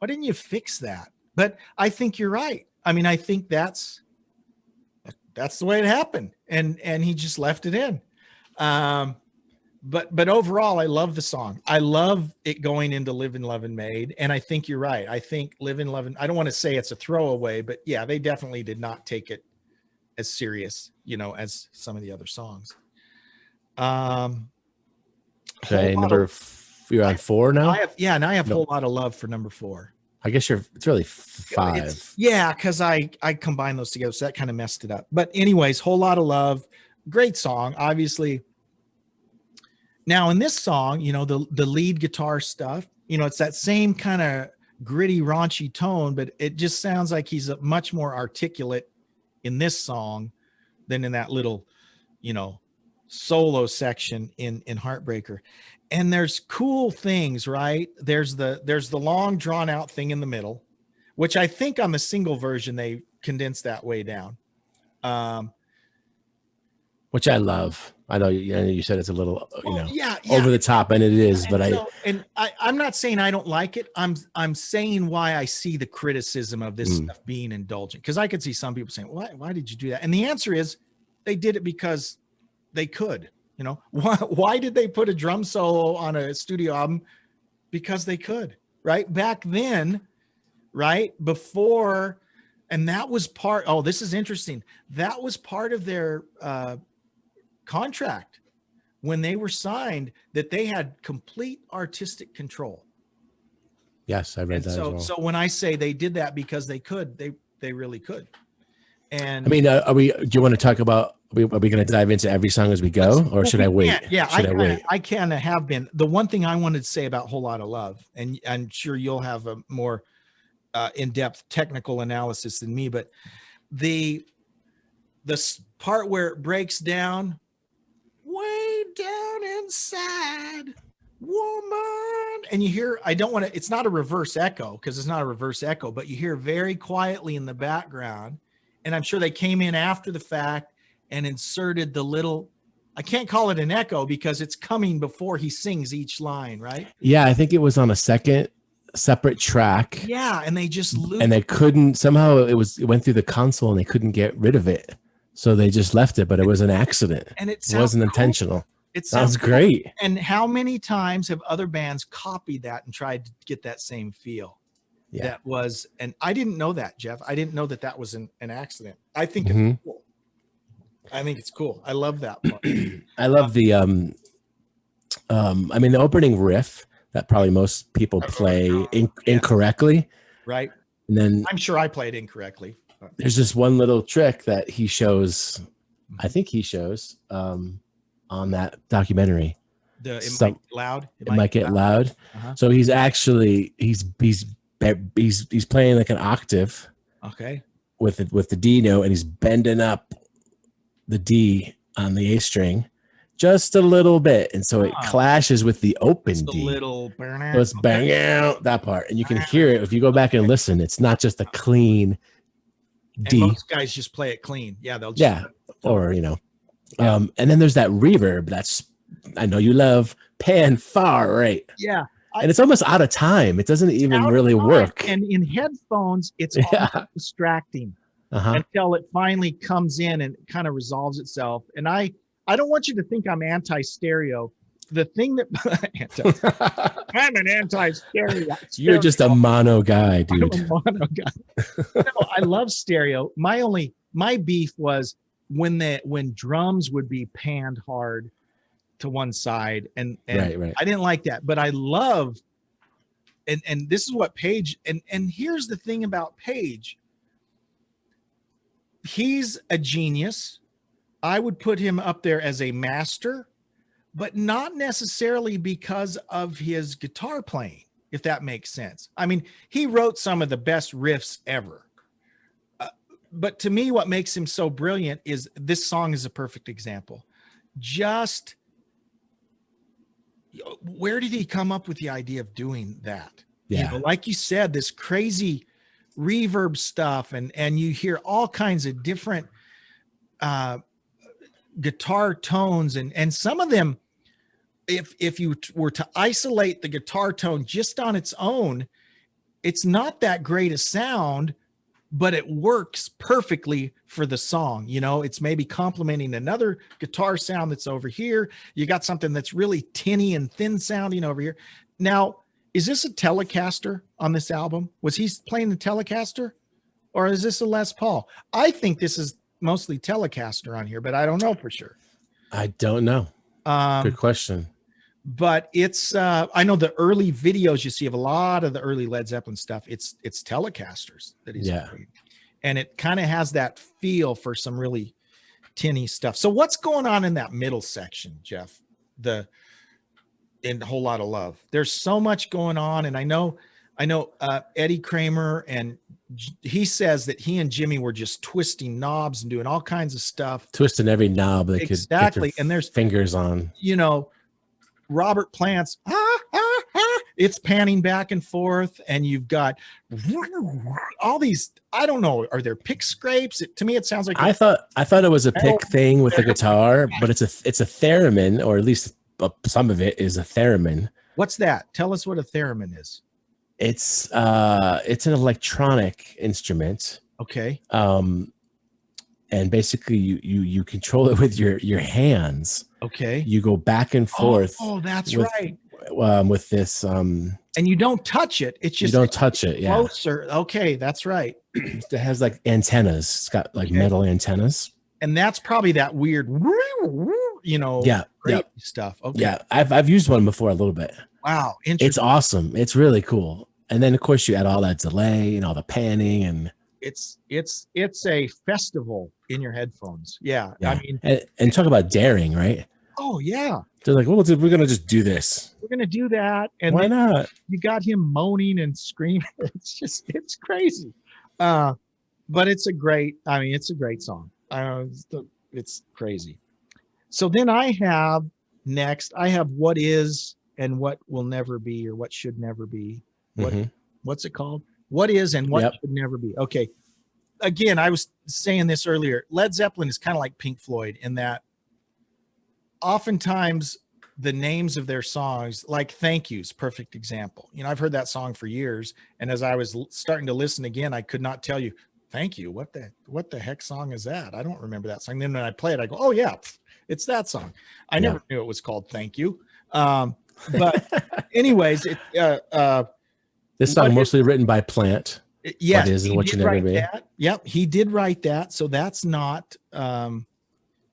A: didn't you fix that? But I think you're right. I mean, I think that's the way it happened, and he just left it in. But overall, I love the song. I love it going into Livin' Lovin' Made, and I think you're right. I think Livin' Lovin', I don't want to say it's a throwaway, but yeah, they definitely did not take it as serious, as some of the other songs.
B: Okay, you're on 4 now?
A: I have a whole lot of love for number 4.
B: I guess it's really 5.
A: Because I combined those together, so that kind of messed it up. But anyways, Whole Lot of Love, great song, obviously. Now in this song, the lead guitar stuff, it's that same kind of gritty, raunchy tone, but it just sounds like he's much more articulate in this song than in that little, solo section in Heartbreaker. And there's cool things, right? There's the long drawn out thing in the middle, which I think on the single version they condensed that way down.
B: Which I love. I know you said it's a little,
A: yeah,
B: over the top, and it is, but
A: I'm not saying I don't like it. I'm saying why I see the criticism of this stuff being indulgent, because I could see some people saying, why did you do that? And the answer is they did it because they could. Why did they put a drum solo on a studio album? Because they could, right? Back then, right? Before, and that was this is interesting. That was part of their contract when they were signed, that they had complete artistic control.
B: Yes, I read that as well.
A: So when I say they did that because they could, they really could. And
B: I mean, do you want to talk about, are we going to dive into every song as we go, or should I wait?
A: Yeah, I kind of have been. The one thing I wanted to say about Whole Lot of Love, and I'm sure you'll have a more in-depth technical analysis than me, but the part where it breaks down, way down inside, woman, and you hear, it's not a reverse echo, because it's not a reverse echo, but you hear very quietly in the background, and I'm sure they came in after the fact and inserted the little, I can't call it an echo because it's coming before he sings each line, right?
B: Yeah, I think it was on a separate track.
A: Yeah, and they just looped.
B: And they couldn't, somehow it went through the console and they couldn't get rid of it. So they just left it, but it was an accident. And it wasn't intentional. It sounds great.
A: And how many times have other bands copied that and tried to get that same feel? Yeah. That was, and I didn't know that, Jeff. I didn't know that was an accident. I think it's cool. I think it's cool. I love that part.
B: I love the I mean, the opening riff that probably most people play incorrectly.
A: Right.
B: And then
A: I'm sure I played incorrectly.
B: There's this one little trick that he shows, I think he shows on that documentary.
A: It might get loud.
B: It might get loud. Uh-huh. So he's actually he's playing like an octave.
A: Okay.
B: With the D note, and he's bending up the D on the A string just a little bit, and so it clashes with the open D.
A: Little
B: so it's bang out that part, and you can hear it if you go back and listen. It's not just a clean D.
A: And most guys just play it clean. Yeah, they'll just
B: or and then there's that reverb I know you love pan far right.
A: Yeah.
B: And it's almost out of time. It doesn't even really work.
A: And in headphones, it's almost distracting until it finally comes in and kind of resolves itself. And I don't want you to think I'm anti-stereo. The thing that I'm an anti-stereo.
B: You're just a mono guy, dude.
A: I'm a mono guy. No, I love stereo. My beef was when drums would be panned hard to one side, and
B: right.
A: I didn't like that. But I love, and this is what Page, and here's the thing about Page. He's a genius. I would put him up there as a master, but not necessarily because of his guitar playing, if that makes sense. I mean, he wrote some of the best riffs ever. But to me, what makes him so brilliant is this song is a perfect example. Just where did he come up with the idea of doing that?
B: Yeah.
A: You know, like you said, this crazy reverb stuff, and you hear all kinds of different guitar tones, and some of them, if you were to isolate the guitar tone just on its own, it's not that great a sound, but it works perfectly for the song. You know, it's maybe complementing another guitar sound that's over here. You got something that's really tinny and thin sounding over here. Now, is this a Telecaster on this album? Was he playing the Telecaster, or is this a Les Paul? I think this is mostly Telecaster on here, but I don't know for sure.
B: I don't know. Good question.
A: But it's I know the early videos you see of a lot of the early Led Zeppelin stuff, it's Telecasters that he's playing. And it kind of has that feel for some really tinny stuff. So what's going on in that middle section, Jeff? In a Whole Lot of Love. There's so much going on, and I know Eddie Kramer, and he says that he and Jimmy were just twisting knobs and doing all kinds of stuff,
B: twisting every knob they could get their
A: and there's
B: fingers on.
A: You know, Robert Plant's it's panning back and forth, and you've got all these, I don't know, are there pick scrapes? To me it sounds like
B: I thought it was a pick thing with the guitar, but it's a theremin, or at least some of it is a theremin.
A: What's that? Tell us what a theremin is.
B: It's an electronic instrument.
A: Okay.
B: And basically you control it with your hands.
A: Okay.
B: You go back and forth.
A: Oh, that's
B: with,
A: right.
B: With this
A: and you don't touch it. It's just
B: you don't touch it. Yeah.
A: Closer. Okay, that's right.
B: It has like antennas. It's got like metal antennas.
A: And that's probably that weird, you know, stuff. Okay.
B: Yeah, I've used one before a little bit.
A: Wow,
B: it's awesome. It's really cool. And then of course you add all that delay and all the panning, and
A: it's a festival in your headphones. Yeah. I mean,
B: and talk about daring, right?
A: Oh yeah.
B: They're like, well, we're gonna just do this.
A: We're gonna do that, and
B: why not?
A: You got him moaning and screaming. It's crazy. But it's a great song. It's crazy. So then I have What Is and What Will Never Be, or What Should Never Be. What's it called? What Is and What Should Never Be. Okay. Again, I was saying this earlier. Led Zeppelin is kind of like Pink Floyd in that oftentimes the names of their songs, like Thank You's perfect example. You know, I've heard that song for years, and as I was starting to listen again, I could not tell you, Thank You, what the heck song is that? I don't remember that song. Then when I play it, I go, oh yeah, it's that song. I never knew it was called Thank You. But anyways,
B: this song mostly written by Plant.
A: Yes,
B: What Is and What Should Never Be.
A: Yep, he did write that. So that's not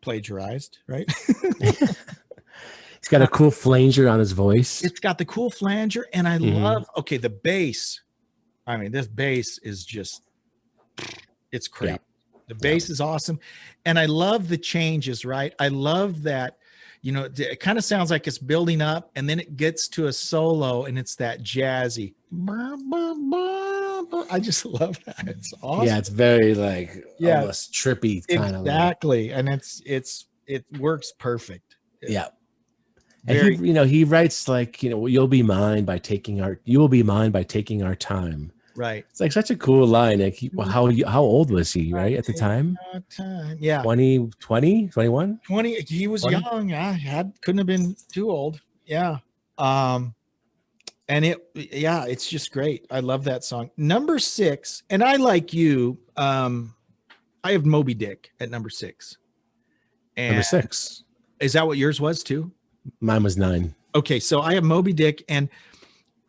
A: plagiarized, right?
B: He's got a cool flanger on his voice.
A: It's got the cool flanger, and I love the bass. I mean, this bass is just, it's crazy. Yeah. The bass is awesome. And I love the changes, right? I love that, you know, it kind of sounds like it's building up, and then it gets to a solo, and it's that jazzy. I just love that. It's awesome.
B: Yeah, it's very like almost trippy kind of.
A: Exactly. And it works perfect.
B: Yeah. And he writes like, you know, you will be mine by taking our time.
A: Right.
B: It's like such a cool line. Like, how old was he, right, at the time?
A: Time. Yeah.
B: 20, 21?
A: 20. He was
B: 20?
A: young. Yeah. Couldn't have been too old. Yeah. And it's just great. I love that song. Number 6, and I like you. I have Moby Dick at number 6. And
B: Number 6.
A: is that what yours was too?
B: Mine was 9.
A: Okay, so I have Moby Dick, and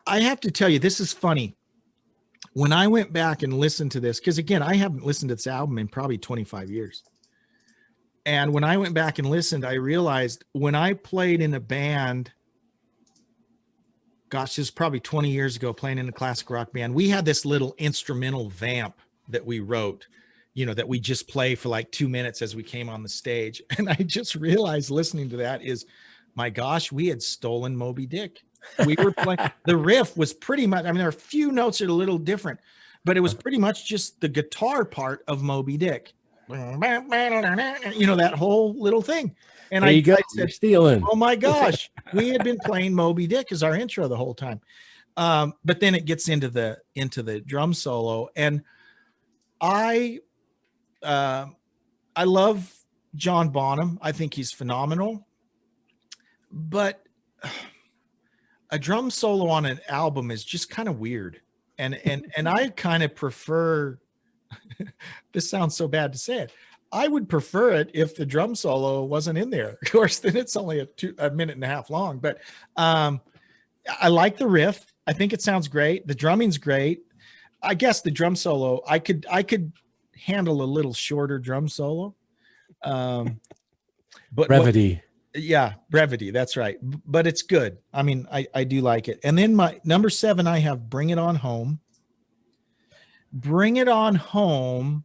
A: I have to tell you, this is funny. When I went back and listened to this, because again, I haven't listened to this album in probably 25 years. And when I went back and listened, I realized when I played in a band, gosh, this is probably 20 years ago, playing in a classic rock band, we had this little instrumental vamp that we wrote, that we just play for like 2 minutes as we came on the stage. And I just realized listening to that is, my gosh, we had stolen Moby Dick. We were playing, the riff was pretty much, there are a few notes that are a little different, but it was pretty much just the guitar part of Moby Dick. That whole little thing. And
B: there you go.
A: I said,
B: you're stealing.
A: Oh my gosh, we had been playing Moby Dick as our intro the whole time. But then it gets into the drum solo, and I love John Bonham. I think he's phenomenal, but a drum solo on an album is just kind of weird. And I kind of prefer, this sounds so bad to say it, I would prefer it if the drum solo wasn't in there. Of course, then it's only a minute and a half long, but I like the riff. I think it sounds great. The drumming's great. I guess the drum solo, I could handle a little shorter drum solo. But
B: Brevity.
A: Brevity. That's right. But it's good. I mean, I do like it. And then my number 7, I have Bring It On Home. Bring It On Home.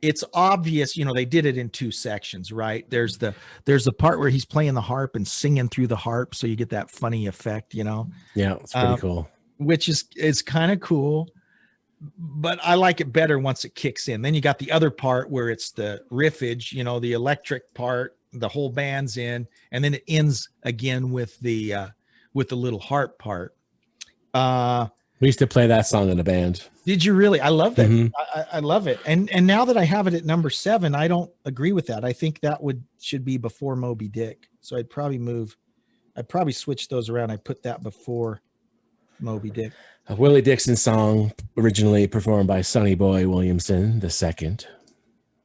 A: It's obvious, they did it in 2 sections, right? There's the part where he's playing the harp and singing through the harp, so you get that funny effect,
B: Yeah, it's pretty cool.
A: Which is kind of cool, but I like it better once it kicks in. Then you got the other part where it's the riffage, the electric part, the whole band's in, and then it ends again with the little harp part.
B: We used to play that song in a band.
A: Did you really? I love that.
B: Mm-hmm.
A: I love it. And now that I have it at number 7, I don't agree with that. I think that should be before Moby Dick. So I'd probably switch those around. I put that before Moby Dick.
B: A Willie Dixon song, originally performed by Sonny Boy Williamson II.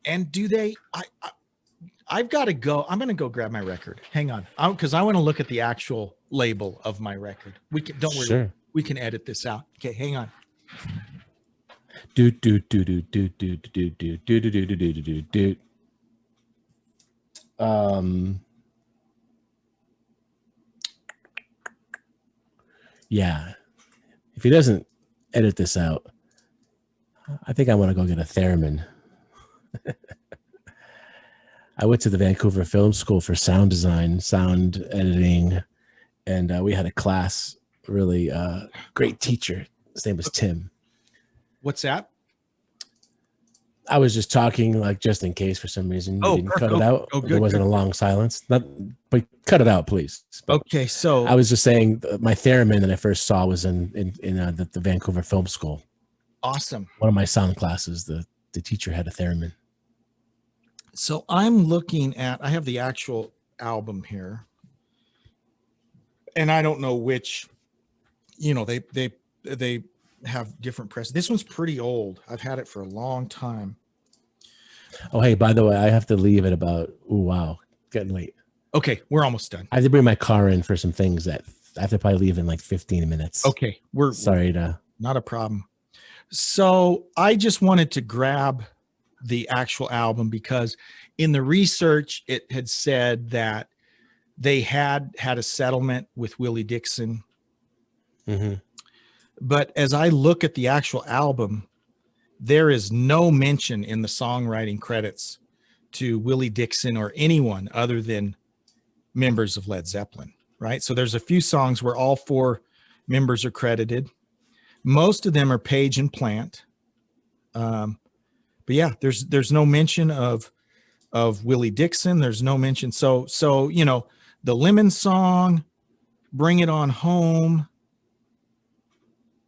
A: And do they? I've got to go. I'm going to go grab my record. Hang on, because I want to look at the actual label of my record. Don't worry. Sure. We can edit this out. Okay, hang on.
B: Do do do do do do do do do do do do do do. Yeah. If he doesn't edit this out, I think I want to go get a theremin. I went to the Vancouver Film School for sound design, sound editing, and we had a class. Really great teacher. His name was Tim.
A: What's that?
B: I was just talking just in case for some reason you didn't cut it out. There wasn't a long silence. But cut it out, please. But
A: okay, so
B: I was just saying my theremin that I first saw was in the Vancouver Film School.
A: Awesome.
B: One of my sound classes, the teacher had a theremin.
A: So I'm looking at, I have the actual album here, and I don't know which. They have different press. This one's pretty old. I've had it for a long time.
B: Oh, hey, by the way, I have to leave at about, getting late.
A: Okay, we're almost done.
B: I have to bring my car in for some things that I have to probably leave in like 15 minutes.
A: Okay, not a problem. So I just wanted to grab the actual album because in the research, it had said that they had a settlement with Willie Dixon.
B: Mm-hmm.
A: But as I look at the actual album, there is no mention in the songwriting credits to Willie Dixon or anyone other than members of Led Zeppelin, right? So there's a few songs where all 4 members are credited. Most of them are Page and Plant. But yeah, there's no mention of Willie Dixon. There's no mention. So the Lemon Song, Bring It On Home,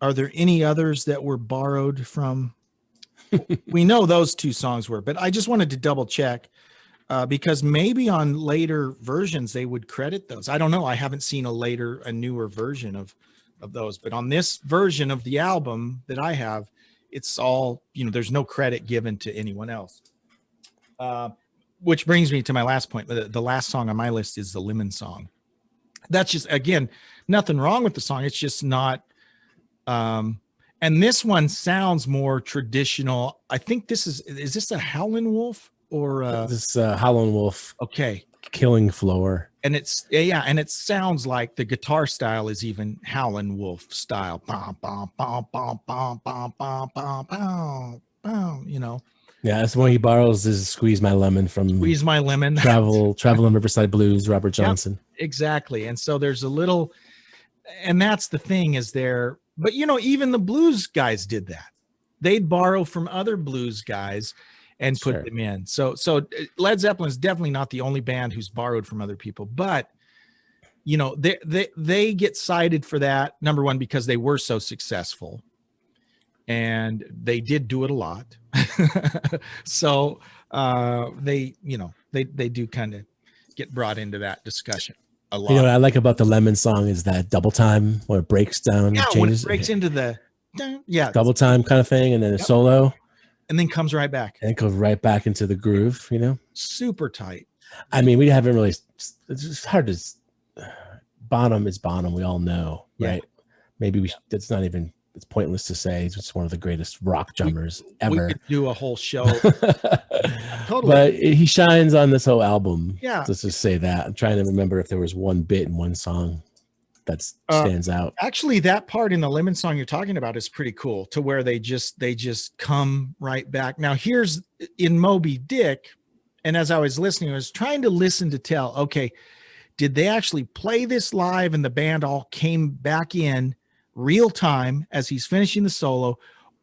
A: Are there any others that were borrowed from? We know those two songs were, but I just wanted to double check because maybe on later versions they would credit those. I don't know. I haven't seen a newer version of those, but on this version of the album that I have, it's all, there's no credit given to anyone else. Which brings me to my last point. The last song on my list is the Lemon Song. That's just, again, nothing wrong with the song. It's just not, and this one sounds more traditional. I think is this a Howlin' Wolf or
B: this Howlin' Wolf?
A: Okay.
B: Killing Floor.
A: And and it sounds like the guitar style is even Howlin' Wolf style. Bom, bom, bom, bom, bom, bom, bom, bom, bom, bom,
B: Yeah, that's the one he borrows is Squeeze My Lemon from
A: Squeeze My Lemon.
B: Travel in Riverside Blues, Robert Johnson.
A: Yep, exactly. And so there's a little, and that's the thing is there, but even the blues guys did that. They'd borrow from other blues guys and put them in. So Led Zeppelin is definitely not the only band who's borrowed from other people, but they get cited for that. Number one, because they were so successful and they did do it a lot. So they do kind of get brought into that discussion a lot.
B: What I like about the Lemon Song is that double time where it breaks down,
A: changes, when it breaks into the
B: double time kind of thing, and then a solo,
A: and then comes right back
B: and goes right back into the groove.
A: Super tight.
B: I mean, we haven't really. It's just hard to. Bonham is Bonham. We all know, right? Maybe it's not even. It's pointless to say he's just one of the greatest rock drummers ever.
A: We could do a whole show. Totally.
B: But he shines on this whole album.
A: Yeah.
B: Let's just say that. I'm trying to remember if there was one bit in one song that stands out.
A: Actually, that part in the Lemon Song you're talking about is pretty cool, to where they just come right back. Now, here's in Moby Dick, and as I was listening, I was trying to listen to tell, okay, did they actually play this live and the band all came back in real time as he's finishing the solo,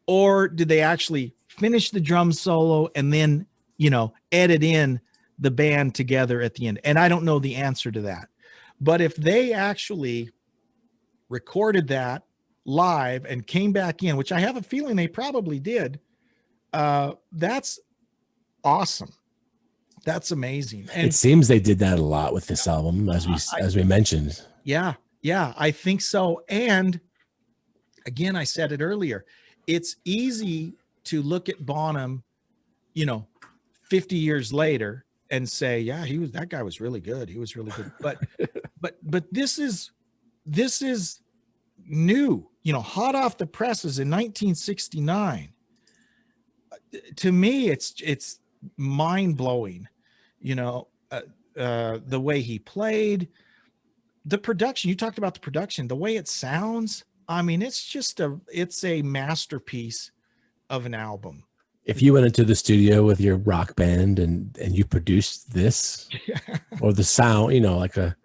A: or did they actually finish the drum solo and then edit in the band together at the end? And I don't know the answer to that, but if they actually recorded that live and came back in, which I have a feeling they probably did, that's awesome. That's amazing. And
B: it seems they did that a lot with this album, as we mentioned.
A: Yeah, I think so. And again, I said it earlier, it's easy to look at Bonham, 50 years later and say, yeah, that guy was really good. He was really good. But this is new, hot off the presses in 1969. To me, it's mind blowing, the way he played, the production. You talked about the production, the way it sounds. I mean, it's a masterpiece of an album.
B: If you went into the studio with your rock band and you produced this, or the sound, like a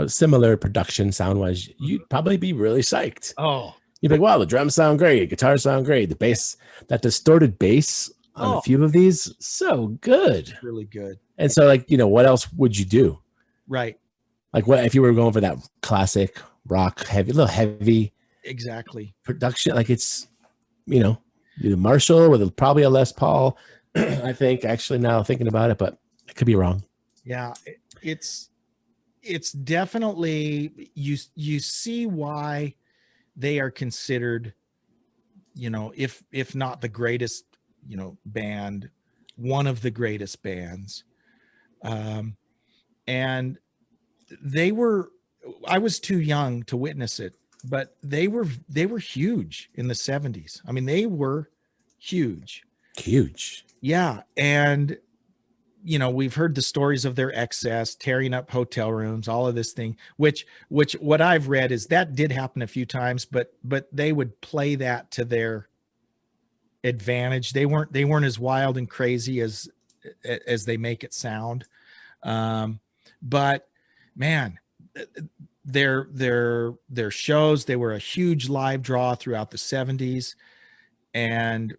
B: similar production sound wise, you'd probably be really psyched.
A: Oh,
B: you'd be like, wow, the drums sound great, guitars sound great, the bass, that distorted bass on a few of these, so good,
A: really good.
B: And so, what else would you do?
A: Right.
B: Like, what if you were going for that classic rock little heavy?
A: Exactly.
B: Production, it's, the Marshall with probably a Les Paul. I think, actually, now thinking about it, but I could be wrong.
A: Yeah, it's definitely, you see why they are considered, if not the greatest, band, one of the greatest bands. And I was too young to witness it, but they were huge in the 70s. I mean, they were huge. Yeah. And, we've heard the stories of their excess, tearing up hotel rooms, all of this thing, which what I've read is that did happen a few times, but they would play that to their advantage. They weren't as wild and crazy as they make it sound. But man, their shows, they were a huge live draw throughout the 70s. And,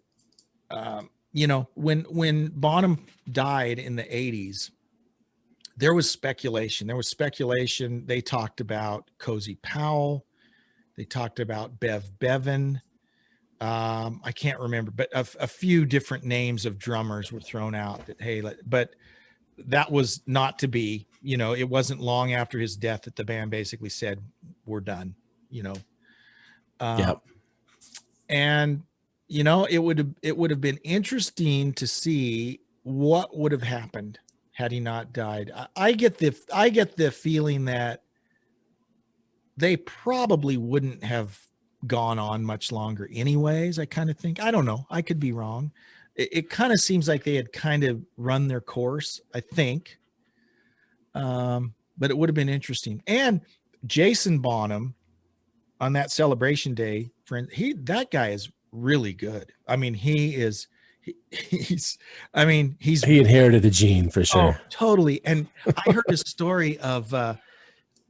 A: when Bonham died in the 80s, there was speculation. They talked about Cozy Powell They talked about Bev Bevan. I can't remember, but a few different names of drummers were thrown out that, hey, but that was not to be. It wasn't long after his death that the band basically said, we're done,
B: Yep.
A: And, it would have been interesting to see what would have happened had he not died. I get the feeling that they probably wouldn't have gone on much longer anyways. I kind of think, I don't know, I could be wrong. It kind of seems like they had kind of run their course, I think. But it would have been interesting. And Jason Bonham on that Celebration Day, friend, that guy is really good. I mean, he
B: inherited the gene for sure.
A: Oh, totally. And I heard a story of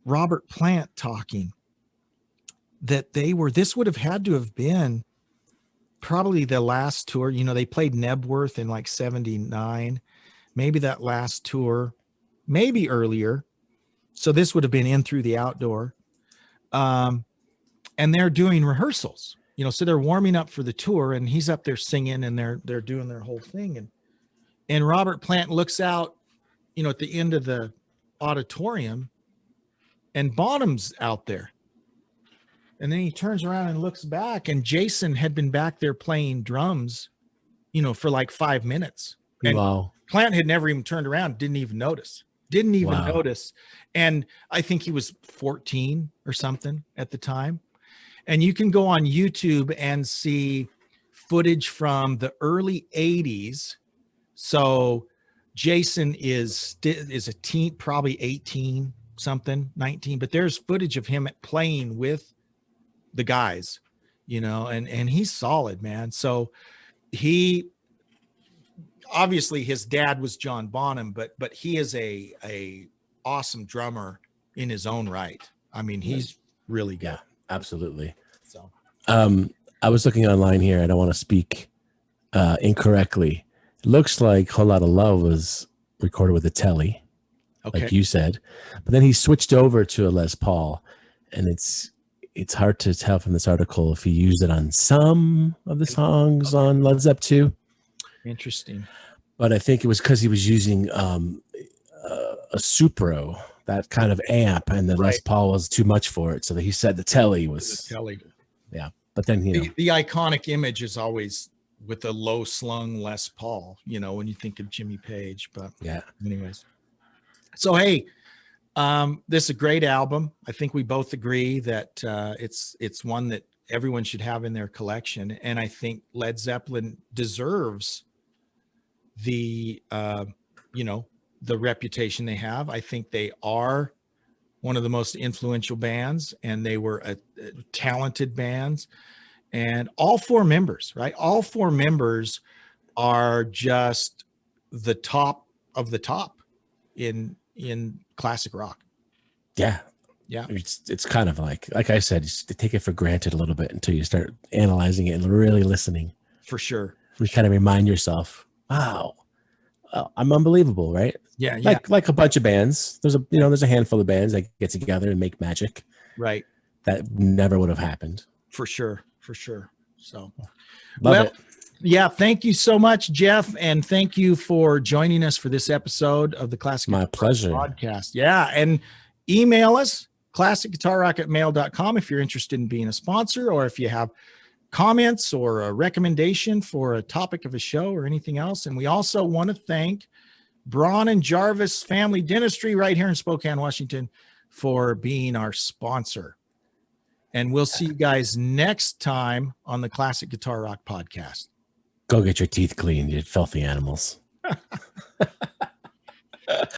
A: Robert Plant talking that this would have had to have been probably the last tour. They played Nebworth in like 79, maybe that last tour, maybe earlier. So this would have been In Through the Outdoor. And they're doing rehearsals, so they're warming up for the tour, and he's up there singing, and they're doing their whole thing. And Robert Plant looks out, at the end of the auditorium, and Bonham's out there. And then he turns around and looks back, and Jason had been back there playing drums, for like 5 minutes. And
B: wow.
A: Plant had never even turned around, didn't even notice. And I think he was 14 or something at the time. And you can go on YouTube and see footage from the early 80s. So Jason is a teen, probably 18 something, 19, but there's footage of him playing with the guys, and he's solid, man. So obviously his dad was John Bonham, but he is a awesome drummer in his own right. I mean, he's really good.
B: Yeah, absolutely.
A: So
B: I was looking online here. I don't want to speak incorrectly. It looks like Whole Lotta Love was recorded with a Telly, like you said, but then he switched over to a Les Paul, and it's hard to tell from this article if he used it on some of the songs on Led Zeppelin II.
A: Interesting.
B: But I think it was because he was using a Supro, that kind of amp, and the Les Paul was too much for it. So that he said the Telly was. Yeah. But then,
A: the iconic image is always with a low slung Les Paul, when you think of Jimmy Page. But
B: yeah.
A: Anyways. So, hey, this is a great album. I think we both agree that it's one that everyone should have in their collection. And I think Led Zeppelin deserves the reputation they have. I think they are one of the most influential bands, and they were a talented bands. And all four members, right? All four members are just the top of the top in classic rock.
B: Yeah. It's kind of like I said, just to take it for granted a little bit until you start analyzing it and really listening.
A: For sure.
B: You kind of remind yourself, wow, I'm unbelievable, right?
A: Yeah.
B: Like a bunch of bands. There's a handful of bands that get together and make magic.
A: Right.
B: That never would have happened.
A: For sure. So,
B: Love it.
A: Yeah, thank you so much, Jeff, and thank you for joining us for this episode of the Classic
B: My pleasure
A: podcast. Yeah, and email us, classicguitarrock@mail.com, if you're interested in being a sponsor, or if you have comments or a recommendation for a topic of a show or anything else. And we also want to thank Braun and Jarvis Family Dentistry right here in Spokane, Washington, for being our sponsor. And we'll see you guys next time on the Classic Guitar Rock podcast.
B: Go get your teeth cleaned, you filthy animals.